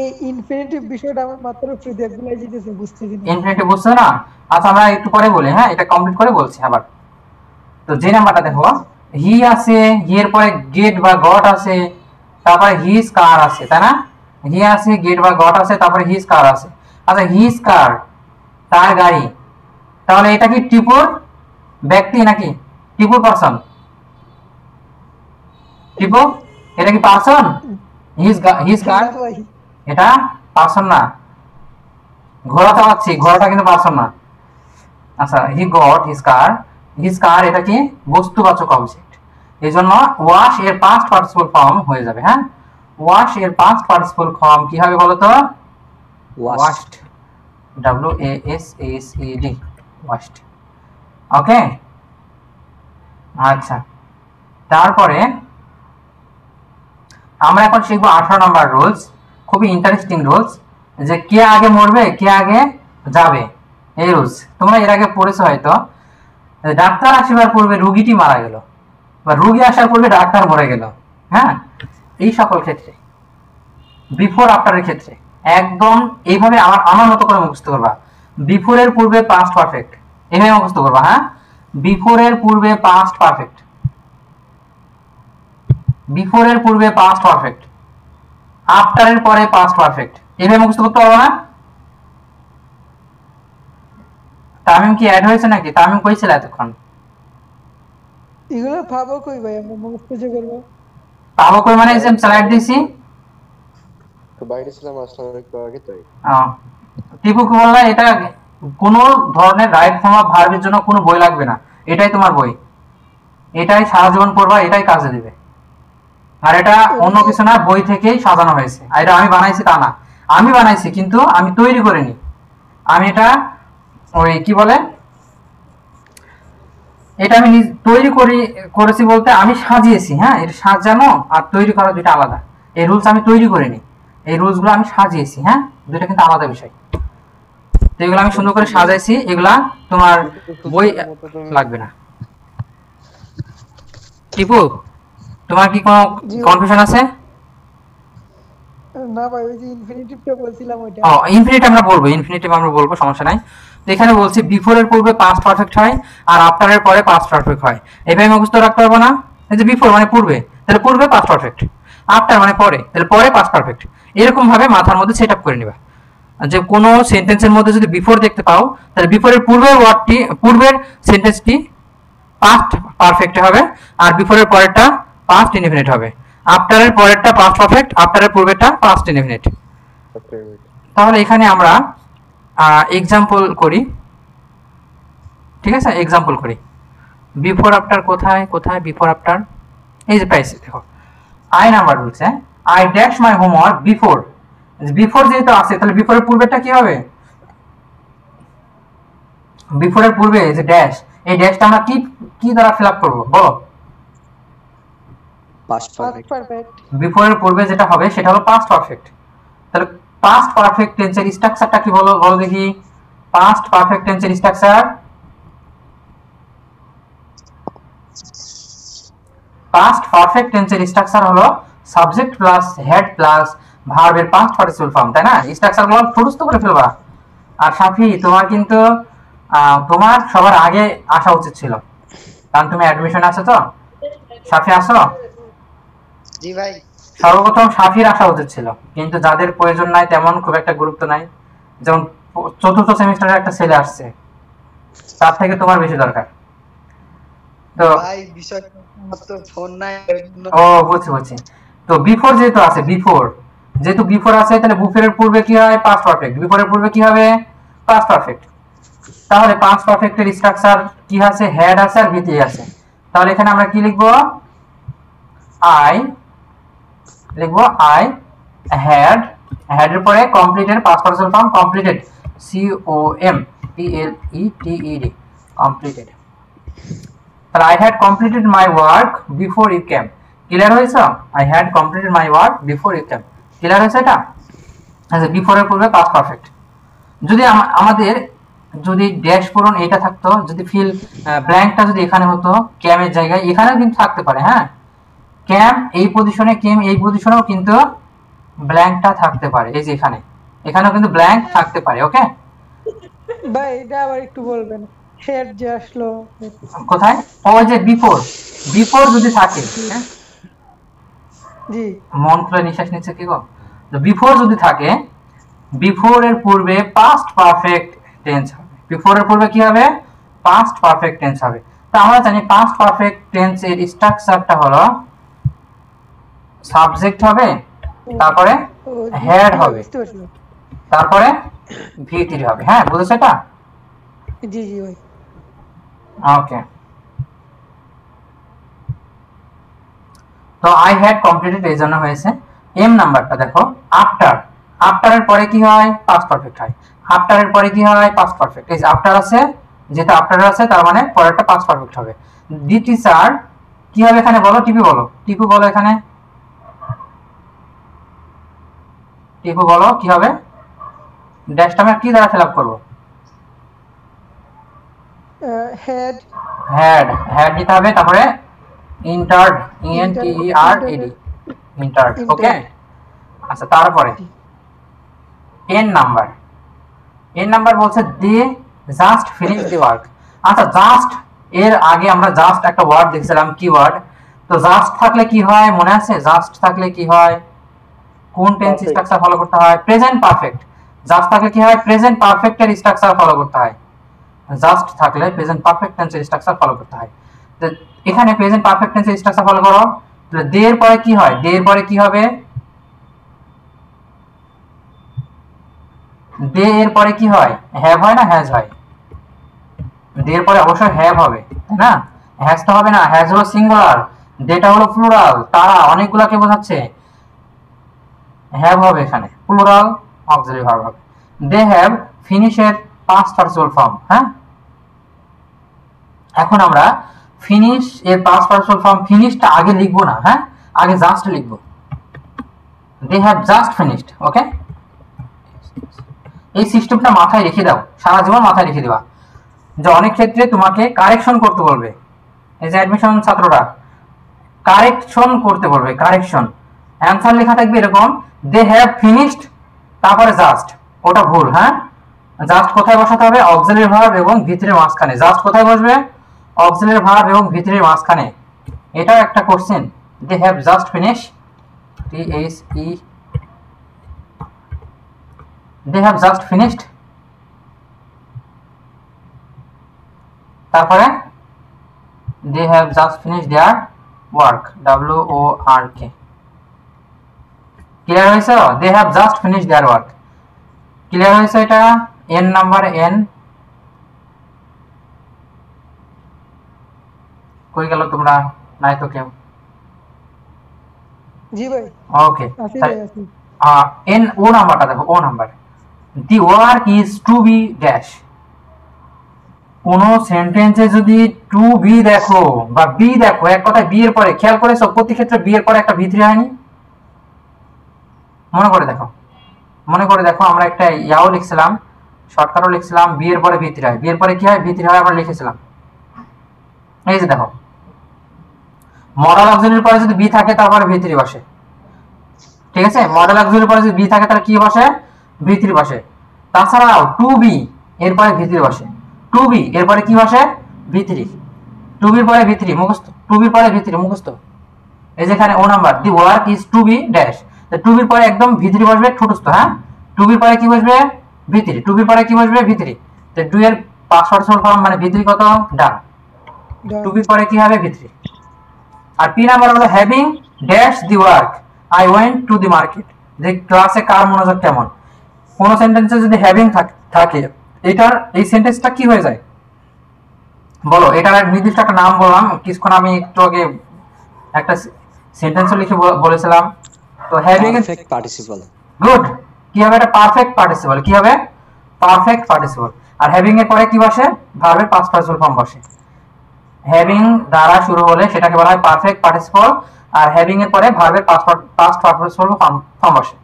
এই ইনফিনিটিভ বিষয়টা আমার মাথার উপরে দিয়ে গুলাই যেতেছে, বুঝতেছি না। ইনফিনিটিভ বুঝছো না? আচ্ছা আমরা একটু পরে বলি, হ্যাঁ, এটা কমপ্লিট করে বলছি আবার। তো যে নাম্বারটা দেখো, হি আছে, হি এর পরে গেট বা গট আছে, তারপরে হিজ কার আছে, তাই না? হি আছে, গেট বা গট আছে, তারপরে হিজ কার আছে। আচ্ছা, হিজ কার, তার গাড়ি, তাহলে এটা কি টিপুর ব্যক্তি নাকি টিপুর পারসন? টিপু এটা কি পারসন? হিজ কার না ভাই, এটা পারসন না। ঘোড়া চালাচ্ছি, ঘোড়াটা কিন্তু পারসন না। আচ্ছা, হি গট হিজ কার এটা কি বস্তুবাচক অবজেক্ট, এই জন্য ওয়াশ এর পাস্ট পার্টিসিপল ফর্ম হয়ে যাবে। হ্যাঁ, ওয়াশ এর পাস্ট পার্টিসিপল ফর্ম কি হবে বলো তো? Washed, WASHED, washed. ওকে, আচ্ছা, তারপরে আমরা এখন শিখবো 18 নম্বর রুলস। খুবই ইন্টারেস্টিং রুলস, যে কে আগে মরবে কে আগে যাবে, এই রুলস তোমরা এর আগে পড়েছো হয়তো। ডাক্তার আসবার পূর্বে রুগীটি মারা গেল, বা রুগী আসার পূর্বে ডাক্তার মরে গেল, হ্যাঁ, এই সকল ক্ষেত্রে বিফোর আফটারের ক্ষেত্রে একদম এইভাবে আমার মতো করে মুখস্থ করবা। বিফোরের পূর্বে পাস্ট পারফেক্ট, এইভাবে মুখস্থ করবা। হ্যাঁ, বিফোরের পূর্বে পাস্ট পারফেক্ট, বিফোরের পূর্বে পাস্ট পারফেক্ট, আফটারের পরে পাস্ট পারফেক্ট, এইভাবে মুখস্থ করতে পারবো না? তামিম কি অ্যাড হয়েছে নাকি? তামিম কইছিল এতক্ষণ। এগুলো ভাবো কই ভাই, আমরা মুখস্থ যে করবো। পাবো কই মানে যে স্লাইড দিছি তো বাইরে ছিলাম, আসলাম একটু আগে তাই। টিপু কি বললা, এটা কোন ধরনের রাইট ফর্ম অফ ভার্বের জন্য কোনো বই লাগবে না, এটাই তোমার বই, এটাই সারা জীবন পড়বা, এটাই কাজে দিবে। আর এটা অন্য কিছু না, বই থেকেই সাজানো হয়েছে। আর এটা আমি বানাইছি তা না, আমি বানাইছি কিন্তু আমি তৈরি করিনি। আমি এটা ওই কি বলে, এটা আমি তৈরি করেছি বলতে আমি সাজিয়েছি। হ্যাঁ, এটা সাজানো আর তৈরি করা দুটো আলাদা। এই রুলস আমি তৈরি করিনি, এই রুলস গুলো আমি সাজিয়েছি। হ্যাঁ, দুটো কিন্তু আলাদা বিষয়। তো এগুলো আমি সুন্দর করে সাজাইছি, এগুলা তোমার বই লাগবে না। টিপু, তোমার কি কোনো কনফিউশন আছে? না ভাই, ওই যে ইনফিনিটিভটা বলছিলাম ওইটা। ইনফিনিটিভ আমরা বলবো, সমস্যা নাই। তো এখানে বলছি বিফোরের পূর্বে পাস্ট পারফেক্ট হয় আর আফটারের পরে পাস্ট পারফেক্ট হয়। এভাবে মুখস্থ রাখতে পারবো না? এই যে বিফোর মানে পূর্বে, তাহলে পূর্বে পাস্ট পারফেক্ট, আফটার মানে পরে, তাহলে পরে পাস্ট পারফেক্ট। এরকম ভাবে মাথার মধ্যে সেট আপ করে নিবা। যে কোনো সেন্টেন্সের মধ্যে যদি বিফোর দেখতে পাও, তাহলে বিফোরের পূর্বের সেন্টেন্সটি পাস্ট পারফেক্ট হবে, আর বিফোরের পরেরটা পাস্ট ইনডিফিনিট হবে। আফটারের পরেরটা পাস্ট পারফেক্ট, আফটারের পূর্বেরটা পাস্ট ইনডিফিনিট। তাহলে এখানে আমরা এক্সাম্পল করি, ঠিক আছে? এক্সাম্পল করি। বিফোর আফটার কোথায় কোথায় বিফোর আফটার, এই যে পাইছি, দেখো আই নাম্বার বলছে I dash my homework before. Before যেহেতু আছে, তাহলে বিফোরের পূর্বেরটা কি হবে? বিফোরের পূর্বে যে ড্যাশ, এই ড্যাশটা আমরা কি দ্বারা ফিল আপ করবো বলো? Past perfect. বিফোরের পূর্বে যেটা হবে সেটা হলো পাস্ট পারফেক্ট। তাহলে পাস্ট পারফেক্ট টেন্সের স্ট্রাকচারটা কি বলো দেখি? পাস্ট পারফেক্ট টেন্সের স্ট্রাকচার, পাস্ট পারফেক্ট টেন্সের স্ট্রাকচার হলো সাবজেক্ট প্লাস হেড প্লাস ভার্বের পাস্ট পার্টিসিপল ফর্ম, তাই না? স্ট্রাকচারগুলো মুখস্থ করে ফেলবা। আর সাফি, তোমার কিন্তু তোমার সবার আগে আসা উচিত ছিল, কারণ তুমি অ্যাডমিশন আছো। তো সাফি আসো? জি ভাই। সর্বপ্রথম সাফির আসা উচিত ছিল, কিন্তু যাদের প্রয়োজন নাই তেমন খুব একটা গুরুত্ব নাই। যেমন চতুর্থ সেমিস্টারের একটা ছেলে আসছে, তার থেকে তোমার বেশি দরকার। তো ভাই বিষয়টা মাত্র ফোন নাই। ও বুঝছি। তো বিফোর যেহেতু আছে, বিফোর আছে, তাহলে বিফোরের পূর্বে কি হয়? Past perfect. বিফোরের পূর্বে কি হবে? Past perfect. তাহলে পাস্ট পারফেক্টের স্ট্রাকচার কি আছে? হেড আছে আর ভিটি আছে। তাহলে এখানে আমরা কি লিখবো? আই হ্যাড, হেডের পরে completed past participle form completed, COMPLETED, completed. তাহলে I had completed my work before you came. Clear হয়েছে? I had completed my work before you came. Clear হয়েছে এটা? আচ্ছা, বিফোরের পূর্বে পাস্ট পারফেক্ট। যদি আমাদের যদি ড্যাশ পূরণ এটা থাকতো, যদি ফিল ব্ল্যাঙ্কটা যদি এখানে হতো ক্যামের জায়গায়, এখানেও কিন্তু থাকতে পারে। হ্যাঁ, ক্যাম এই পজিশনে, কেম এই পজিশনেও কিন্তু ব্ল্যাঙ্কটা থাকতে পারে। এই যে এখানেও কিন্তু ব্ল্যাঙ্ক থাকতে পারে। ওকে ভাই, এটা আবার একটু বলবেন, হেড যে আসলো কোথায়? ওই যে বিফোর যদি থাকে, হ্যাঁ জি, মন খুলে নিঃশ্বাস নিচ্ছে কি গো? বিফোর যদি থাকে, বিফোরের পূর্বে পাস্ট পারফেক্ট টেন্স হবে। বিফোরের পূর্বে কি হবে? পাস্ট পারফেক্ট টেন্স হবে। তো আমরা জানি পাস্ট পারফেক্ট টেন্স এর স্ট্রাকচারটা হলো সাবজেক্ট হবে, তারপরে হেড হবে, তারপরে ভিটি হবে। হ্যাঁ, বুঝেছো এটা? জি ভাই। ওকে, তো আই হ্যাড কমপ্লিটেড এই জন্য হয়েছে। এম নাম্বারটা দেখো, আফটারের পরে কি হয়? পাস্ট পারফেক্ট হয়। আফটারের পরে কি হয়? Past perfect. এই যে আফটার আছে, যেটা আফটার আছে তার মানে পরেরটা পাস্ট পারফেক্ট হবে। দি টিচার কি হবে এখানে বলো? টিপু বলো এখানে, টিপু বলো কি হবে? ড্যাশটা আমরা কি দ্বারা ফিল আপ করবো? হেড দিতে হবে, তারপরে ইন্টার্ড, INTERED, ইন্টার্ড। ওকে, আচ্ছা তারপরে এন নাম্বার বলছে they just finish the work. আচ্ছা জাস্ট এর আগে আমরা জাস্ট একটা ওয়ার্ড দেখছিলাম, কি ওয়ার্ড? তো জাস্ট থাকলে কি হয় মনে আছে? জাস্ট থাকলে কি হয়, কোন টেন্স স্ট্রাকচার ফলো করতে হয়? Present perfect. জাস্ট থাকলে কি হয়? প্রেজেন্ট পারফেক্টের স্ট্রাকচার ফলো করতে হয়। জাস্ট থাকলে প্রেজেন্ট পারফেক্ট টেন্সের স্ট্রাকচার ফলো করতে হয়। তো এখানে প্রেজেন্ট পারফেক্ট টেন্সের স্ট্রাকচার ফলো করো, তাহলে দে এর পরে কি হয়? দে এর পরে কি হবে? দে এর পরে কি হয়? হ্যাভ হয় না হ্যাজ হয়? দে এর পরে অবশ্যই হ্যাভ হবে, তাই না? হ্যাজ তো হবে না, হ্যাজ হলো সিঙ্গুলার, দেটা হলো প্লুরাল, তারা অনেকগুলাকে বোঝাচ্ছে। হ্যাভ হবে এখানে, প্লুরাল অক্সিলারি ভার্ব হবে। দে হ্যাভ ফিনিশের পাস্ট পার্টিসিপল ফর্ম। হ্যাঁ, এখন আমরা ফিনিশ এর পাস্ট পার্টিসিপল ফর্ম, ফিনিশটা আগে লিখবো না, হ্যাঁ আগে জাস্ট লিখবো। They have just finished. Okay, এই সিস্টেমটা মাথায় রেখে দাও, সারা জীবন মাথায় রেখে দিবা, যে অনেক ক্ষেত্রে তোমাকে কারেকশন করতে বলবে। এই যে অ্যাডমিশন ছাত্ররা কারেকশন করতে বলবে, কারেকশন অ্যানসার লেখা থাকবে এরকম, দে হ্যাভ ফিনিশড তারপরে জাস্ট, ওটা ভুল। হ্যাঁ, জাস্ট কোথায় বসাতে হবে? অক্সিলারি ভার্ব এবং ভিতরের মাঝখানে। জাস্ট কোথায় বসবে? অক্সিলারি ভার্ব এবং ভিতরের মাঝখানে। এটাও একটা question, they have just finish, THE, they have just finished। তারপরে they have just finished their work, WORK। Clear হয়েছে? they have just finished their work। Clear হয়েছে? এটা এন নাম্বার, এন কই গেল তোমরা? নাই তো কেউ? জি ভাই ওকে, আসি ভাই আসি। এন ও নাম্বারটা দেখো, O number, the work is to be dash. কোন সেন্টেন্সে যদি টু বি দেখো বা বি দেখো, এক কথায় বি এর পরে, খেয়াল করেছো প্রতি ক্ষেত্রে বি এর পরে একটা ভিতরি হয়নি? মনে করে দেখো, মনে করে দেখো, আমরা একটা ইয়াও লিখছিলাম, শর্টকাটও লিখছিলাম, বি এর পরে ভিতরি হয়। বি এর পরে কি হয়? ভিতরি হয়, আমরা লিখেছিলাম। এই যে দেখো, মডেল অক্সিলারির পরে যদি বি থাকে তারপরে ভিতরি বসে, ঠিক আছে? মডেল অক্সিলারির পরে যদি বি থাকে তাহলে কি বসে? ভিতরি বসে। তাছাড়াও টু বি এর পরে ভিতরি বসে, টু বি এর পরে কি বসে? ভিতরি। টু বির পরে ভিতরি মুখস্থ, টু বির পরে ভিতরি মুখস্থ। এই যেখানে O number, the work is to be dash, to বির পরে একদম ভিতরি বসবে ঠোঁটস্থ। হ্যাঁ, টু বির পরে কি বসবে? ভিতরি। টু বির পরে কি বসবে? ভিতরি। তো টু এর পাস্ট পার্টিসিপল ফর্ম মানে ভিতরি কত? ডান। টু বির পরে কি হবে? ভিতরি। আর পি নাম্বার হলো having dash the work I went to the market. যে ক্লাসে কার মনোযোগ কেমন? কোন সেন্টেন্সে যদি হ্যাভিং থাকে, এটার এই সেন্টেন্সটা কি হয়ে যায় বলো? এটার নির্দিষ্ট একটা নাম বললাম কিছুক্ষণ, আমি একটু আগে একটা সেন্টেন্সও লিখে বলেছিলাম। তো হ্যাভিং এর পারফেক্ট পার্টিসিপল। গুড, কি হবে? এটা পারফেক্ট পার্টিসিপল। কি হবে? Perfect participle. আর হ্যাভিং এর পরে কি বসে? ভার্বের পাস্ট পার্টিসিপল ফর্ম বসে। হ্যাভিং দ্বারা শুরু হলে সেটাকে বলা হয় পারফেক্ট পার্টিসিপল, আর হ্যাভিং এর পরে ভার্বের পাস্ট পার্টিসিপল ফর্ম বসে,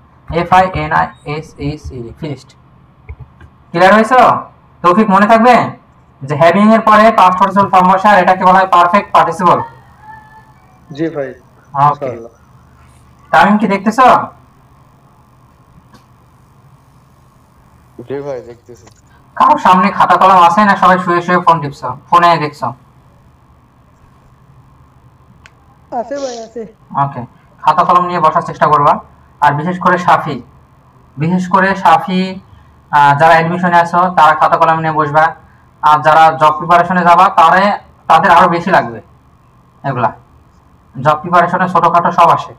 FINISHED, ফিনিশড। ক্লিয়ার হয়েছে? তৌফিক মনে থাকবে যে হ্যাভিং এর পরে পাস্ট পার্টিসিপল ফর্ম বসে, আর এটাকে বলা হয় পারফেক্ট পার্টিসিপল। জি ভাই, ওকে, টাইম কি দেখতেছো? জি ভাই দেখতেছি। কারো সামনে খাতা কলম আছে না? সবাই শুয়ে শুয়ে ফোন টিপছো, ফোনে দেখছো? আছে ভাই আছে। ওকে, খাতা কলম নিয়ে বসার চেষ্টা করবা। আর বিশেষ করে সাফি যারা অ্যাডমিশনে আছো তারা খাতা কলম নিয়ে বসবা। আর যারা জব প্রিপারেশনে যাবা তাদের আরো বেশি লাগবে এগুলা। জব প্রিপারেশনে ছোটখাটো সব আসে।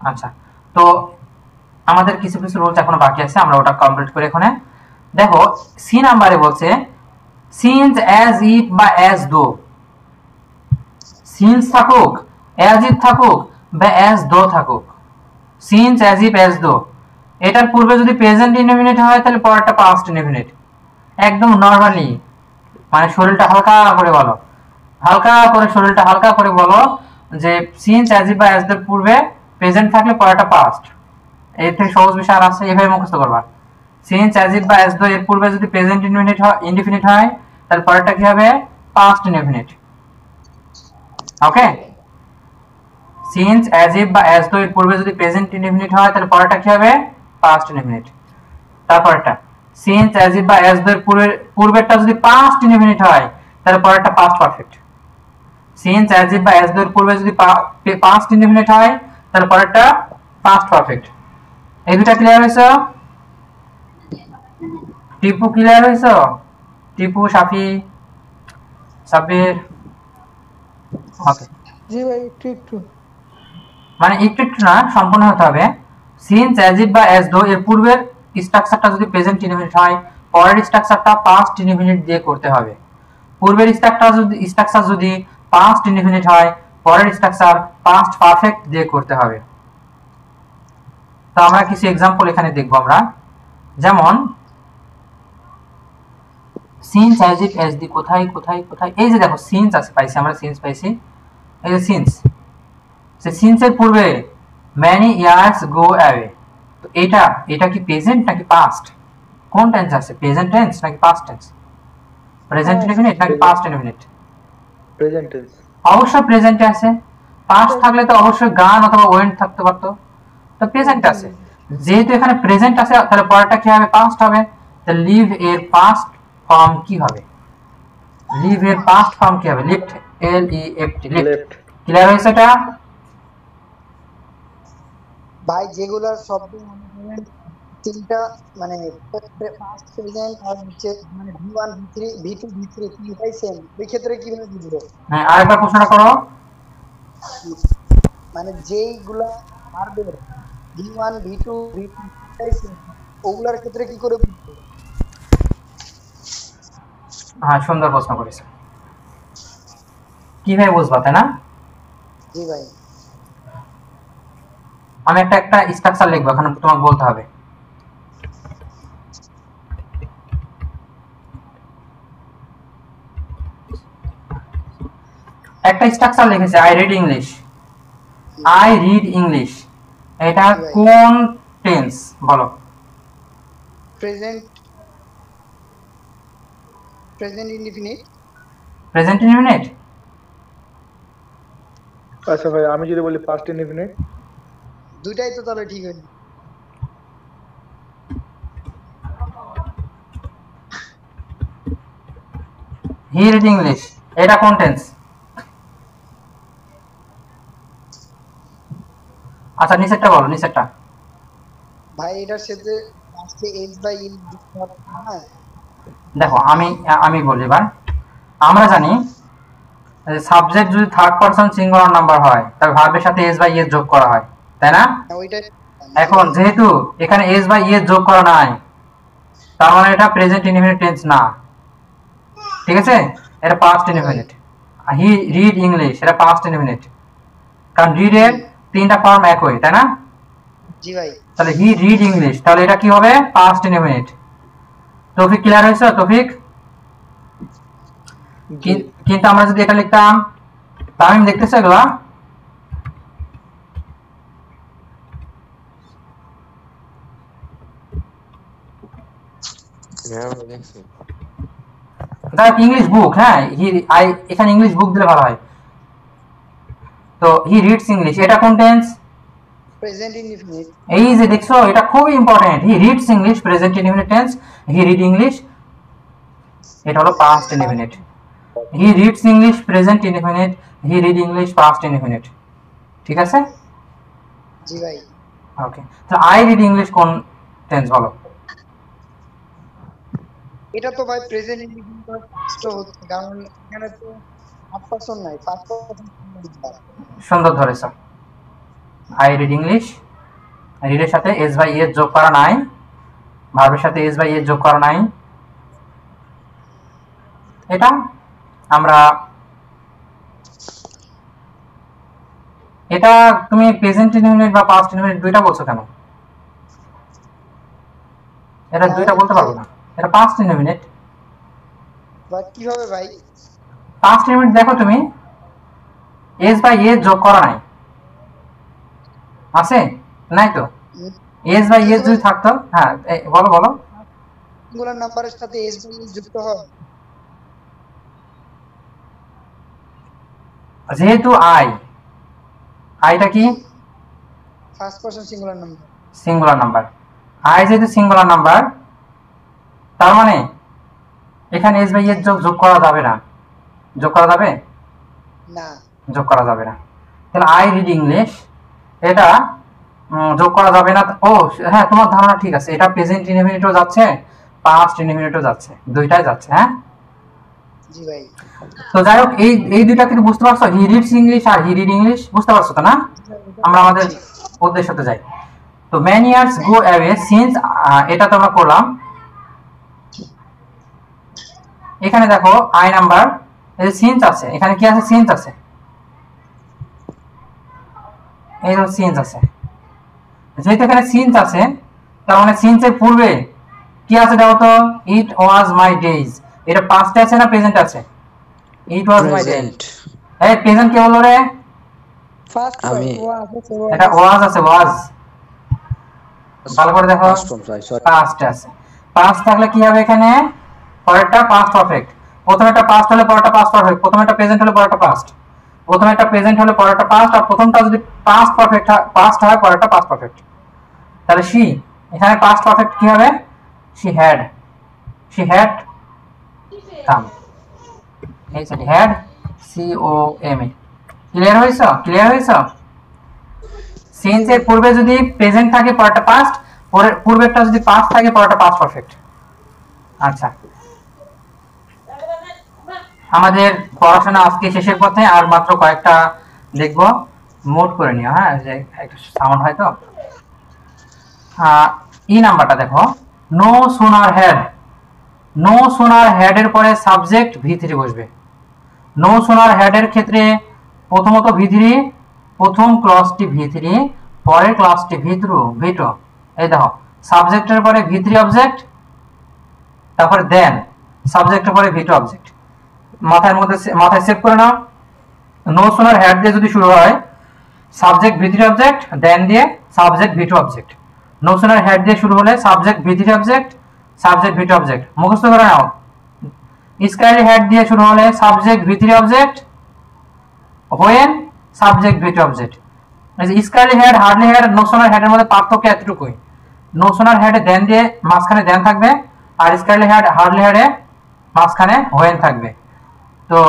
আচ্ছা, তো আমাদের কিছু কিছু রুলস এখনো বাকি আছে, আমরা ওটা কমপ্লিট করি। এখানে দেখো সি নাম্বারে বলছে সিন্স, অ্যাজ ইফ বা অ্যাজ দো। সিন্স থাকুক, অ্যাজ ইফ থাকুক বা অ্যাজ দো থাকুক, since, as if, as though, এটার পূর্বে যদি প্রেজেন্ট ইনডেফিনিট হয় তাহলে পরেরটা পাস্ট ইনডেফিনিট। একদম নরমালি, মানে শরীরটা হালকা করে বলো, হালকা করে শরীরটা হালকা করে বলো যে সিন্স, অ্যাজ ইফ বা অ্যাজ দোর পূর্বে প্রেজেন্ট থাকলে পরেরটা পাস্ট। এর থেকে সহজ বিষয় আর আছে? এভাবে মুখস্থ করবা। সিন্স, অ্যাজ ইফ বা অ্যাজ দো এর পূর্বে যদি প্রেজেন্ট ইনডেফিনিট হয় তাহলে পরেরটা কি হবে? past indefinite. Okay, since as if বা অ্যাজ দো এর পূর্বে যদি প্রেজেন্ট ইনডেফিনিট হয় তাহলে পরেরটা কি হবে? Past indefinite. তারপরটা সিন্স অ্যাজ ইফ বা অ্যাজ দো এর পূর্বেরটা যদি পাস্ট ইনডেফিনিট হয় তাহলে পরেরটা past perfect. Since as if বা অ্যাজ দো এর পূর্বে যদি পাস্ট ইনডেফিনিট হয় তাহলে পরেরটা পাস্ট পারফেক্ট। এই দুটো ক্লিয়ার হয়েছে? টিপু ক্লিয়ার হয়েছে? টিপু, সাফি, সাব্বির? ওকে, জি ভাই একটু মানে একটু একটু না, সম্পূর্ণ হতে হবে। সিন্স অ্যাজ ইফ বা অ্যাজ দো এর পূর্বের স্ট্রাকচারটা যদি প্রেজেন্ট ইনডেফিনিট হয় পরের স্ট্রাকচারটা পাস্ট ইনডেফিনিট দিয়ে করতে হবে। পূর্বের স্ট্রাকচার যদি পাস্ট ইনডেফিনিট হয় পরের স্ট্রাকচার পাস্ট পারফেক্ট দিয়ে করতে হবে। তো আমরা কিছু एग्जांपल এখানে দেখব আমরা। যেমন since as if as the কোথায় কোথায় কোথায়, এই যে দেখো সিন্স আছে, পাইছি আমরা সিন্স পাইছি, এই যে সিন্স, সে সিন্সের পূর্বে many years go away, তো এটা কি প্রেজেন্ট নাকি পাস্ট? কোন টেন্স আছে, প্রেজেন্ট টেন্স নাকি পাস্ট টেন্স? প্রেজেন্ট ইনডেফিনিট নাকি পাস্ট ইনডেফিনিট? Present tense. অবশ্যই প্রেজেন্টে আছে। পাস্ট থাকলে তো অবশ্যই গান অথবা ওয়েন্ট থাকতে পারতো, তো প্রেজেন্ট আছে। যেহেতু এখানে প্রেজেন্ট আছে তাহলে পরেরটা কি হবে? পাস্ট হবে। তো লিভ এর পাস্ট ফর্ম কি হবে? লিভ এর পাস্ট ফর্ম কি হবে? Lift, L E F T, lift. Clear হয়েছে এটা? ভাই যেগুলার শব্দ মানে তিনটা মানে পাস্ট প্রেজেন্ট আর হচ্ছে মানে v1 v3 v2 v3 তিনটাই সেম, এই ক্ষেত্রে কিভাবে বুঝবো? হ্যাঁ, আরেকবার প্রশ্নটা করো। মানে যেইগুলা পারবে v1 v2 v3 তিনটাই সেম, ওগুলার ক্ষেত্রে কি করে বুঝবো? হ্যাঁ, সুন্দর প্রশ্ন করেছো। কিভাবে বুঝবা, তাই না? জি ভাই। আমি একটা স্ট্রাকচার লিখবো, এখন তোমাকে বলতে হবে। একটা স্ট্রাকচার লিখেছে I read English. I read English, এটা কোন টেন্স বলো? Present indefinite. Present indefinite? আচ্ছা ভাই, আমি যদি বলি পাস্ট ইনডিফিনিট? দুইটাই তো তাহলে ঠিক হয়নি। হি রিড ইংলিশ, এটা কোন টেন্স? আচ্ছা নিচেরটা বলো, নিচেরটা। ভাই এটার সাথে লাস্টে এজ বাই ইল যুক্ত হবে না? দেখো আমি বলি এবার। আমরা জানি সাবজেক্ট যদি থার্ড পারসন সিঙ্গুলার নাম্বার হয় তবে ভার্বের সাথে এস বাই এস যোগ করা হয়, তাই না? ওইটাই। এখন যেহেতু এখানে এস বাই এস যোগ করা নাই তার মানে এটা প্রেজেন্ট ইনডিফিনিট টেন্স না, ঠিক আছে? এটা পাস্ট ইনডিফিনিট। হি রিড ইংলিশ, এটা পাস্ট ইনডিফিনিট, কারণ রিড এর তিনটা ফর্ম একই, তাই না? জি ভাই। তাহলে হি রিড ইংলিশ, তাহলে এটা কি হবে? Past indefinite. তৌফিক ক্লিয়ার হয়েছে? তৌফিক? কিন্তু আমরা যদি এটা লিখতাম, তামিম দেখতেছো এগুলা? ইংলিশ বুক, হ্যাঁ এখানে ইংলিশ বুক দিলে ভালো হয়। তো হি রিডস ইংলিশ, এটা কোন টেন্স? Present indefinite. এই যে দেখছো, এটা খুবই ইম্পর্টেন্ট। হি reads English present indefinite tense, হি রিড ইংলিশ এটা হলো পাস্ট ইনডিফিনিট। হি রিডস ইংলিশ প্রেজেন্ট ইনডিফিনিট, হি রিড ইংলিশ পাস্ট ইনডিফিনিট, ঠিক আছে? জি ভাই। ওকে, তো আই রিড ইংলিশ কোন টেন্স বলো? এটা তো ভাই প্রেজেন্ট ইনডিফিনিট হচ্ছে, কারণ এখানে তো থার্ড পারসন নাই, ফার্স্ট পারসন। সুন্দর ধরেছো। আই রিড ইংলিশ, রিডের সাথে এস বাই এস যোগ করা নাই, ভার্বের সাথে এস বাই এস যোগ করা নাই। এটা আমরা এটা তুমি প্রেজেন্ট ইনডিফিনিট বা পাস্ট ইনডিফিনিট দুইটা বলছো কেন? এটা দুইটা বলতে পারবো না, এটা পাস্ট ইনডিফিনিট। বা কিভাবে ভাই? পাস্ট ইনডিফিনিট দেখো তুমি, এস বাই এস যোগ করা নাই, আছে? নাই তো। এস বাই এস যদি থাকতো, হ্যাঁ বলো বলো। সিঙ্গুলার নাম্বারের সাথে এস বাই এস যুক্ত হয়। যেহেতু আইটা কি first person singular number. Singular number, I যেহেতু সিঙ্গুলার নাম্বার, তার মানে এখানে এস বাই এর যোগ করা যাবে না। যোগ করা যাবে না, যোগ করা যাবে না। তাহলে আই রিড ইংলিশ, এটা যোগ করা যাবে না। ও হ্যাঁ, তোমার ধারণা ঠিক আছে, এটা প্রেজেন্ট ইনডিফিনিটও যাচ্ছে, পাস্ট ইনডিফিনিটও যাচ্ছে, দুইটাই যাচ্ছে। হ্যাঁ, জি ভাই। তো যাই হোক, এই দুইটা কিন্তু বুঝতে পারছো, হি রিডস ইংলিশ আর হি রিড ইংলিশ, বুঝতে পারছো তো না? আমরা আমাদের উদ্দেশ্যতে যাই। তো many years go away since, এটা তো আমরা করলাম। এখানে দেখো আই নাম্বার, এই যে সিন্স আছে, এখানে কি আছে? সিন্স আছে, এই যে সিন্স আছে। যেহেতু এখানে সিন্স আছে, তার মানে সিন্সের পূর্বে কি আছে দেখো তো? ইট ওয়াজ মাই ডেজ। এটা পাস্টে আছে না প্রেজেন্ট আছে? ইট ওয়াজ মাই ডেজ। এই প্রেজেন্ট কে বললো রে? ফার্স্ট আমি এটা ওয়াজ আছে, ওয়াজ। ভালো করে দেখো, পাস্ট আছে। পাস্ট থাকলে কি হবে? এখানে পরেরটা পাস্ট পারফেক্ট। প্রথমে একটা পাস্ট হলে পরেরটা পাস্ট পারফেক্ট, প্রথমে একটা প্রেজেন্ট হলে পরেরটা পাস্ট, প্রথমে একটা প্রেজেন্ট হলে পরেরটা পাস্ট, আর প্রথমটা যদি পাস্ট পারফেক্ট পাস্ট হয় পরেরটা পাস্ট পারফেক্ট। তাহলে শি, এখানে পাস্ট পারফেক্ট কি হবে? She had come. এই যে হ্যাড, COM। ক্লিয়ার হইছো? ক্লিয়ার হইছো? সিন্স এর পূর্বে যদি প্রেজেন্ট থাকে পরেরটা পাস্ট, পূর্বেরটা যদি পাস্ট থাকে পরেরটা পাস্ট পারফেক্ট। আচ্ছা, আমাদের পড়াশোনা আজকে শেষের পথে, আর মাত্র কয়েকটা দেখবো, নোট করে নিও। হ্যাঁ, যে একটা সাউন্ড হয় তো। ই নাম্বারটা দেখো, no sooner had. No sooner head এর পরে সাবজেক্ট V3 বসবে। নো সোনার হেড এর ক্ষেত্রে প্রথমত V3, প্রথম ক্লজটি V3, পরের ক্লজটি V2। এই দেখো, সাবজেক্টের পরে V3 অবজেক্ট, তারপরে দেন সাবজেক্টের পরে V2 অবজেক্ট। মাথায় সেভ করে নাও। নো সোনার হেড দিয়ে যদি শুরু হয়, সাবজেক্ট V3 অবজেক্ট, দেন দিয়ে subject V2 object. No sooner had দিয়ে শুরু হলে subject V3 object, subject V2 object. মুখস্থ করে নাও। স্কাইলি হেড দিয়ে শুরু হলে subject V3 object, when subject V2 object. এই যে scarcely had, hardly had, no sooner হেডের মধ্যে পার্থক্য এতটুকুই। নো সোনার হেডে দেন দিয়ে মাঝখানে দেন থাকবে, আর স্কাইলি হেড, হার্ডলি হেডে মাঝখানে হোয়েন থাকবে। তো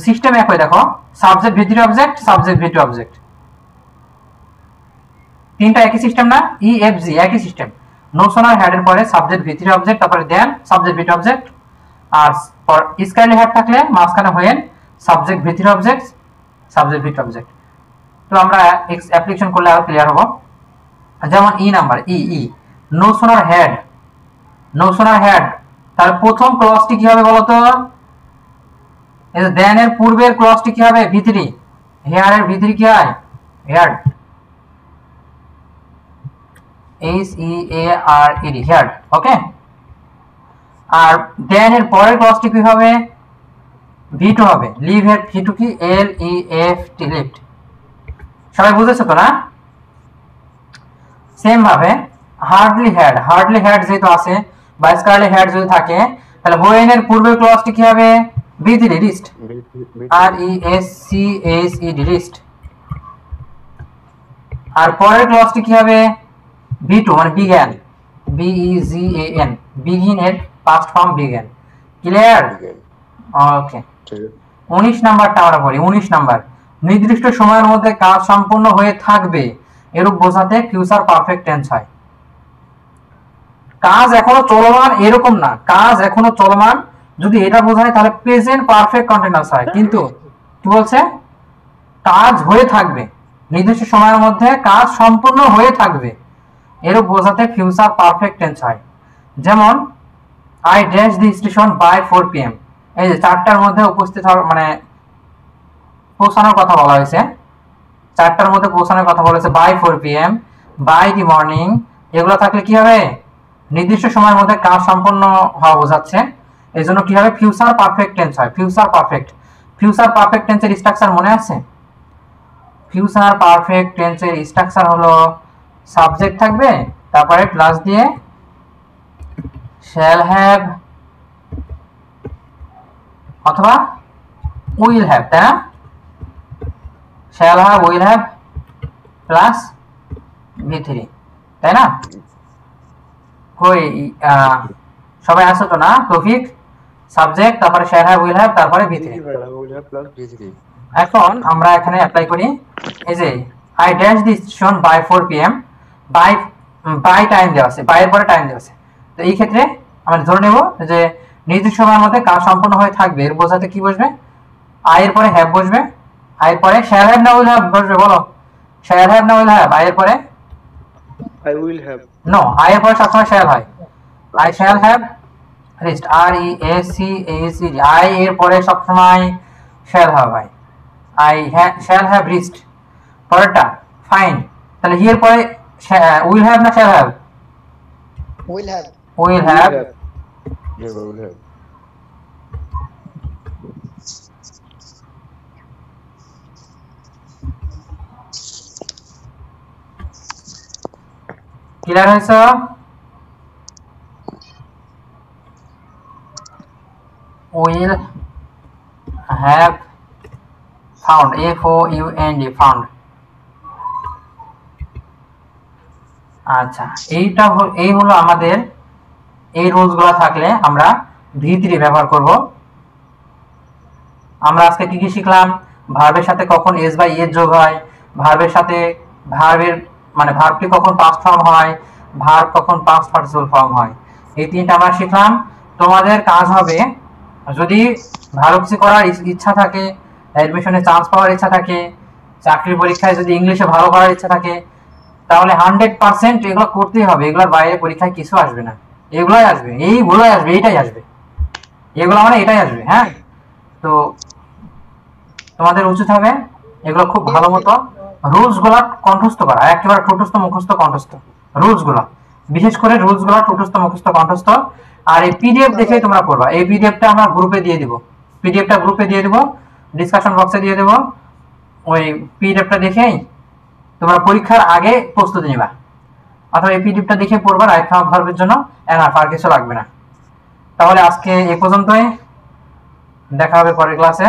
সিস্টেম একই দেখো, subject V3 object, subject V2 object, তিনটা একই সিস্টেম না? EFG একই সিস্টেম। নো সোনার হেডের পরে সাবজেক্ট V3 অবজেক্ট, তারপরে দেন সাবজেক্ট V2 অবজেক্ট, আর স্কাইলি হেড থাকলে মাঝখানে when subject V3 object, subject V2 object. তো আমরা অ্যাপ্লিকেশন করলে আরো ক্লিয়ার হবো। যেমন E number, no sooner had. No sooner had, তার প্রথম ক্লজটি কি হবে বলতো? এই যে দেন এর পূর্বের ক্লজটি কি হবে? V3। হেয়ার এর V3 কি হয়? Hear, HEARED, hear. ওকে, আর দেন এর পরের ক্লজটি কি হবে? V2 হবে। লিভ এর V2 কি? LEFT, lift. সবাই বুঝেছো তো না? সেম ভাবে হার্ডলি হেড যেহেতু আছে, বা স্কারলি হেড যদি থাকে, তাহলে হোয়েন এর পূর্বের ক্লজটি কি হবে? V3, wrist, RESCHED, wrist. আর পরের ক্লজটি কি হবে? V2 মানে বিজ্ঞান, BEGAN, বিগিন এর পাস্ট ফর্ম বিজ্ঞান। ক্লিয়ার? ওকে। 19 নাম্বারটা আমরা পড়ি। 19 নাম্বার, নির্দিষ্ট সময়ের মধ্যে কাজ সম্পূর্ণ হয়ে থাকবে এরূপ বোঝাতে ফিউচার পারফেক্ট টেন্স হয়। কাজ এখনো চলমান এরকম না, কাজ এখনো চলমান যদি এটা বোঝায় তাহলে প্রেজেন্ট পারফেক্ট কন্টিনিউয়াস হয়। কিন্তু কি বলছে? কাজ হয়ে থাকবে, নির্দিষ্ট সময়ের মধ্যে কাজ সম্পূর্ণ হয়ে থাকবে এরূপ বোঝাতে ফিউচার পারফেক্ট টেন্স হয়। যেমন I dash the station by 4 PM। এই যে 4টার মধ্যে উপস্থিত হওয়ার মানে পৌঁছানোর কথা বলা হয়েছে, 4টার মধ্যে পৌঁছানোর কথা বলা হয়েছে, by 4 PM, by the morning. এগুলো থাকলে কি হবে? নির্দিষ্ট সময়ের মধ্যে কাজ সম্পন্ন হওয়া বোঝাচ্ছে, এই জন্য কি হবে? ফিউচার পারফেক্ট টেন্স হয়। ফিউচার পারফেক্ট টেন্সের স্ট্রাকচার মনে আছে? ফিউচার পারফেক্ট টেন্সের স্ট্রাকচার হলো সাবজেক্ট থাকবে, তারপরে প্লাস দিয়ে শ্যাল হ্যাভ অথবা উইল হ্যাভ, তাই না? Shall have will have plus V3, তাই না? কই সবাই আসো তো না? তৌফিক সাবজেক্ট, তারপরে শ্যাল হ্যাভ উইল হ্যাভ, তারপরে V3। will have plus V3 এখন আমরা এখানে অ্যাপ্লাই করি, এই যে I dash the station by 4 PM, by time দেওয়া আছে, বাইয়ের পরে টাইম দেওয়া আছে। তো এই ক্ষেত্রে আমরা ধরে নেব যে নির্দিষ্ট সময়ের মধ্যে কাজ সম্পন্ন হয়ে থাকবে, এর বোঝাতে কি বসবে? আই এর পরে হ্যাভ বসবে, আই এর পরে শ্যাল হ্যাভ না উইল হ্যাভ বসবে? বলো, শ্যাল হ্যাভ না উইল হ্যাভ? আই এর পরে I will have. No, I এর পরে সবসময় শ্যাল হয়। I shall have reached, REACHED, I এর পরে সবসময় শ্যাল হ্যাভ হয়। আই শ্যাল হ্যাভ রিস্ট, পরেরটা ফাইন। তাহলে হি এর পরে উইল হ্যাভ না shall have? Will have. Will have. yeah will have ক্লিয়ার হয়েছে? Will have found, FOUND, found. আচ্ছা, এই হলো আমাদের, এই রুলস গুলা থাকলে আমরা V3 ব্যবহার করব। আমরা আজকে কি কি শিখলাম? ভার্বের সাথে কখন s বাই এর যোগ হয়, ভার্বের সাথে ভার্বের মানে ভার্বটি কখন পাস্ট ফর্ম হয়, ভার্ব কখন পাস্ট পার্টিসিপল ফর্ম হয়, এই তিনটা আমরা শিখলাম। তোমাদের কাজ হবে, যদি ভালো কিছু করার ইচ্ছা থাকে, অ্যাডমিশনে চান্স পাওয়ার ইচ্ছা থাকে, চাকরির পরীক্ষায় যদি ইংলিশে ভালো করার ইচ্ছা থাকে, তাহলে 100% এগুলো করতেই হবে। এগুলোর বাইরে পরীক্ষায় কিছু আসবে না, এগুলাই আসবে, এইগুলোই আসবে, এইটাই আসবে, এগুলো মানে এটাই আসবে। হ্যাঁ, তো তোমাদের উচিত হবে এগুলো খুব ভালো মতো রুলস গুলা কণ্ঠস্থ করা, একেবারে ঠোঁটস্থ মুখস্থ কণ্ঠস্থ রুলস গুলা, বিশেষ করে রুলস গুলা ঠোঁটস্থ মুখস্থ কণ্ঠস্থ। আর এই পিডিএফ দেখে তোমরা পড়বা, এই পিডিএফটা আমরা গ্রুপে দিয়ে দিব, পিডিএফটা গ্রুপে দিয়ে দিব, ডিসকাশন বক্সে দিয়ে দেব। ওই পিডিএফটা দেখেই তোমরা পরীক্ষার আগে প্রস্তুতি নিবা, অথবা এই পিডিএফটা দেখে পড়বা, রাইট নাও ভার্বের জন্য এনাফ, আর কিছু লাগবে না। তাহলে আজকে এই পর্যন্তই, দেখা হবে পরের ক্লাসে।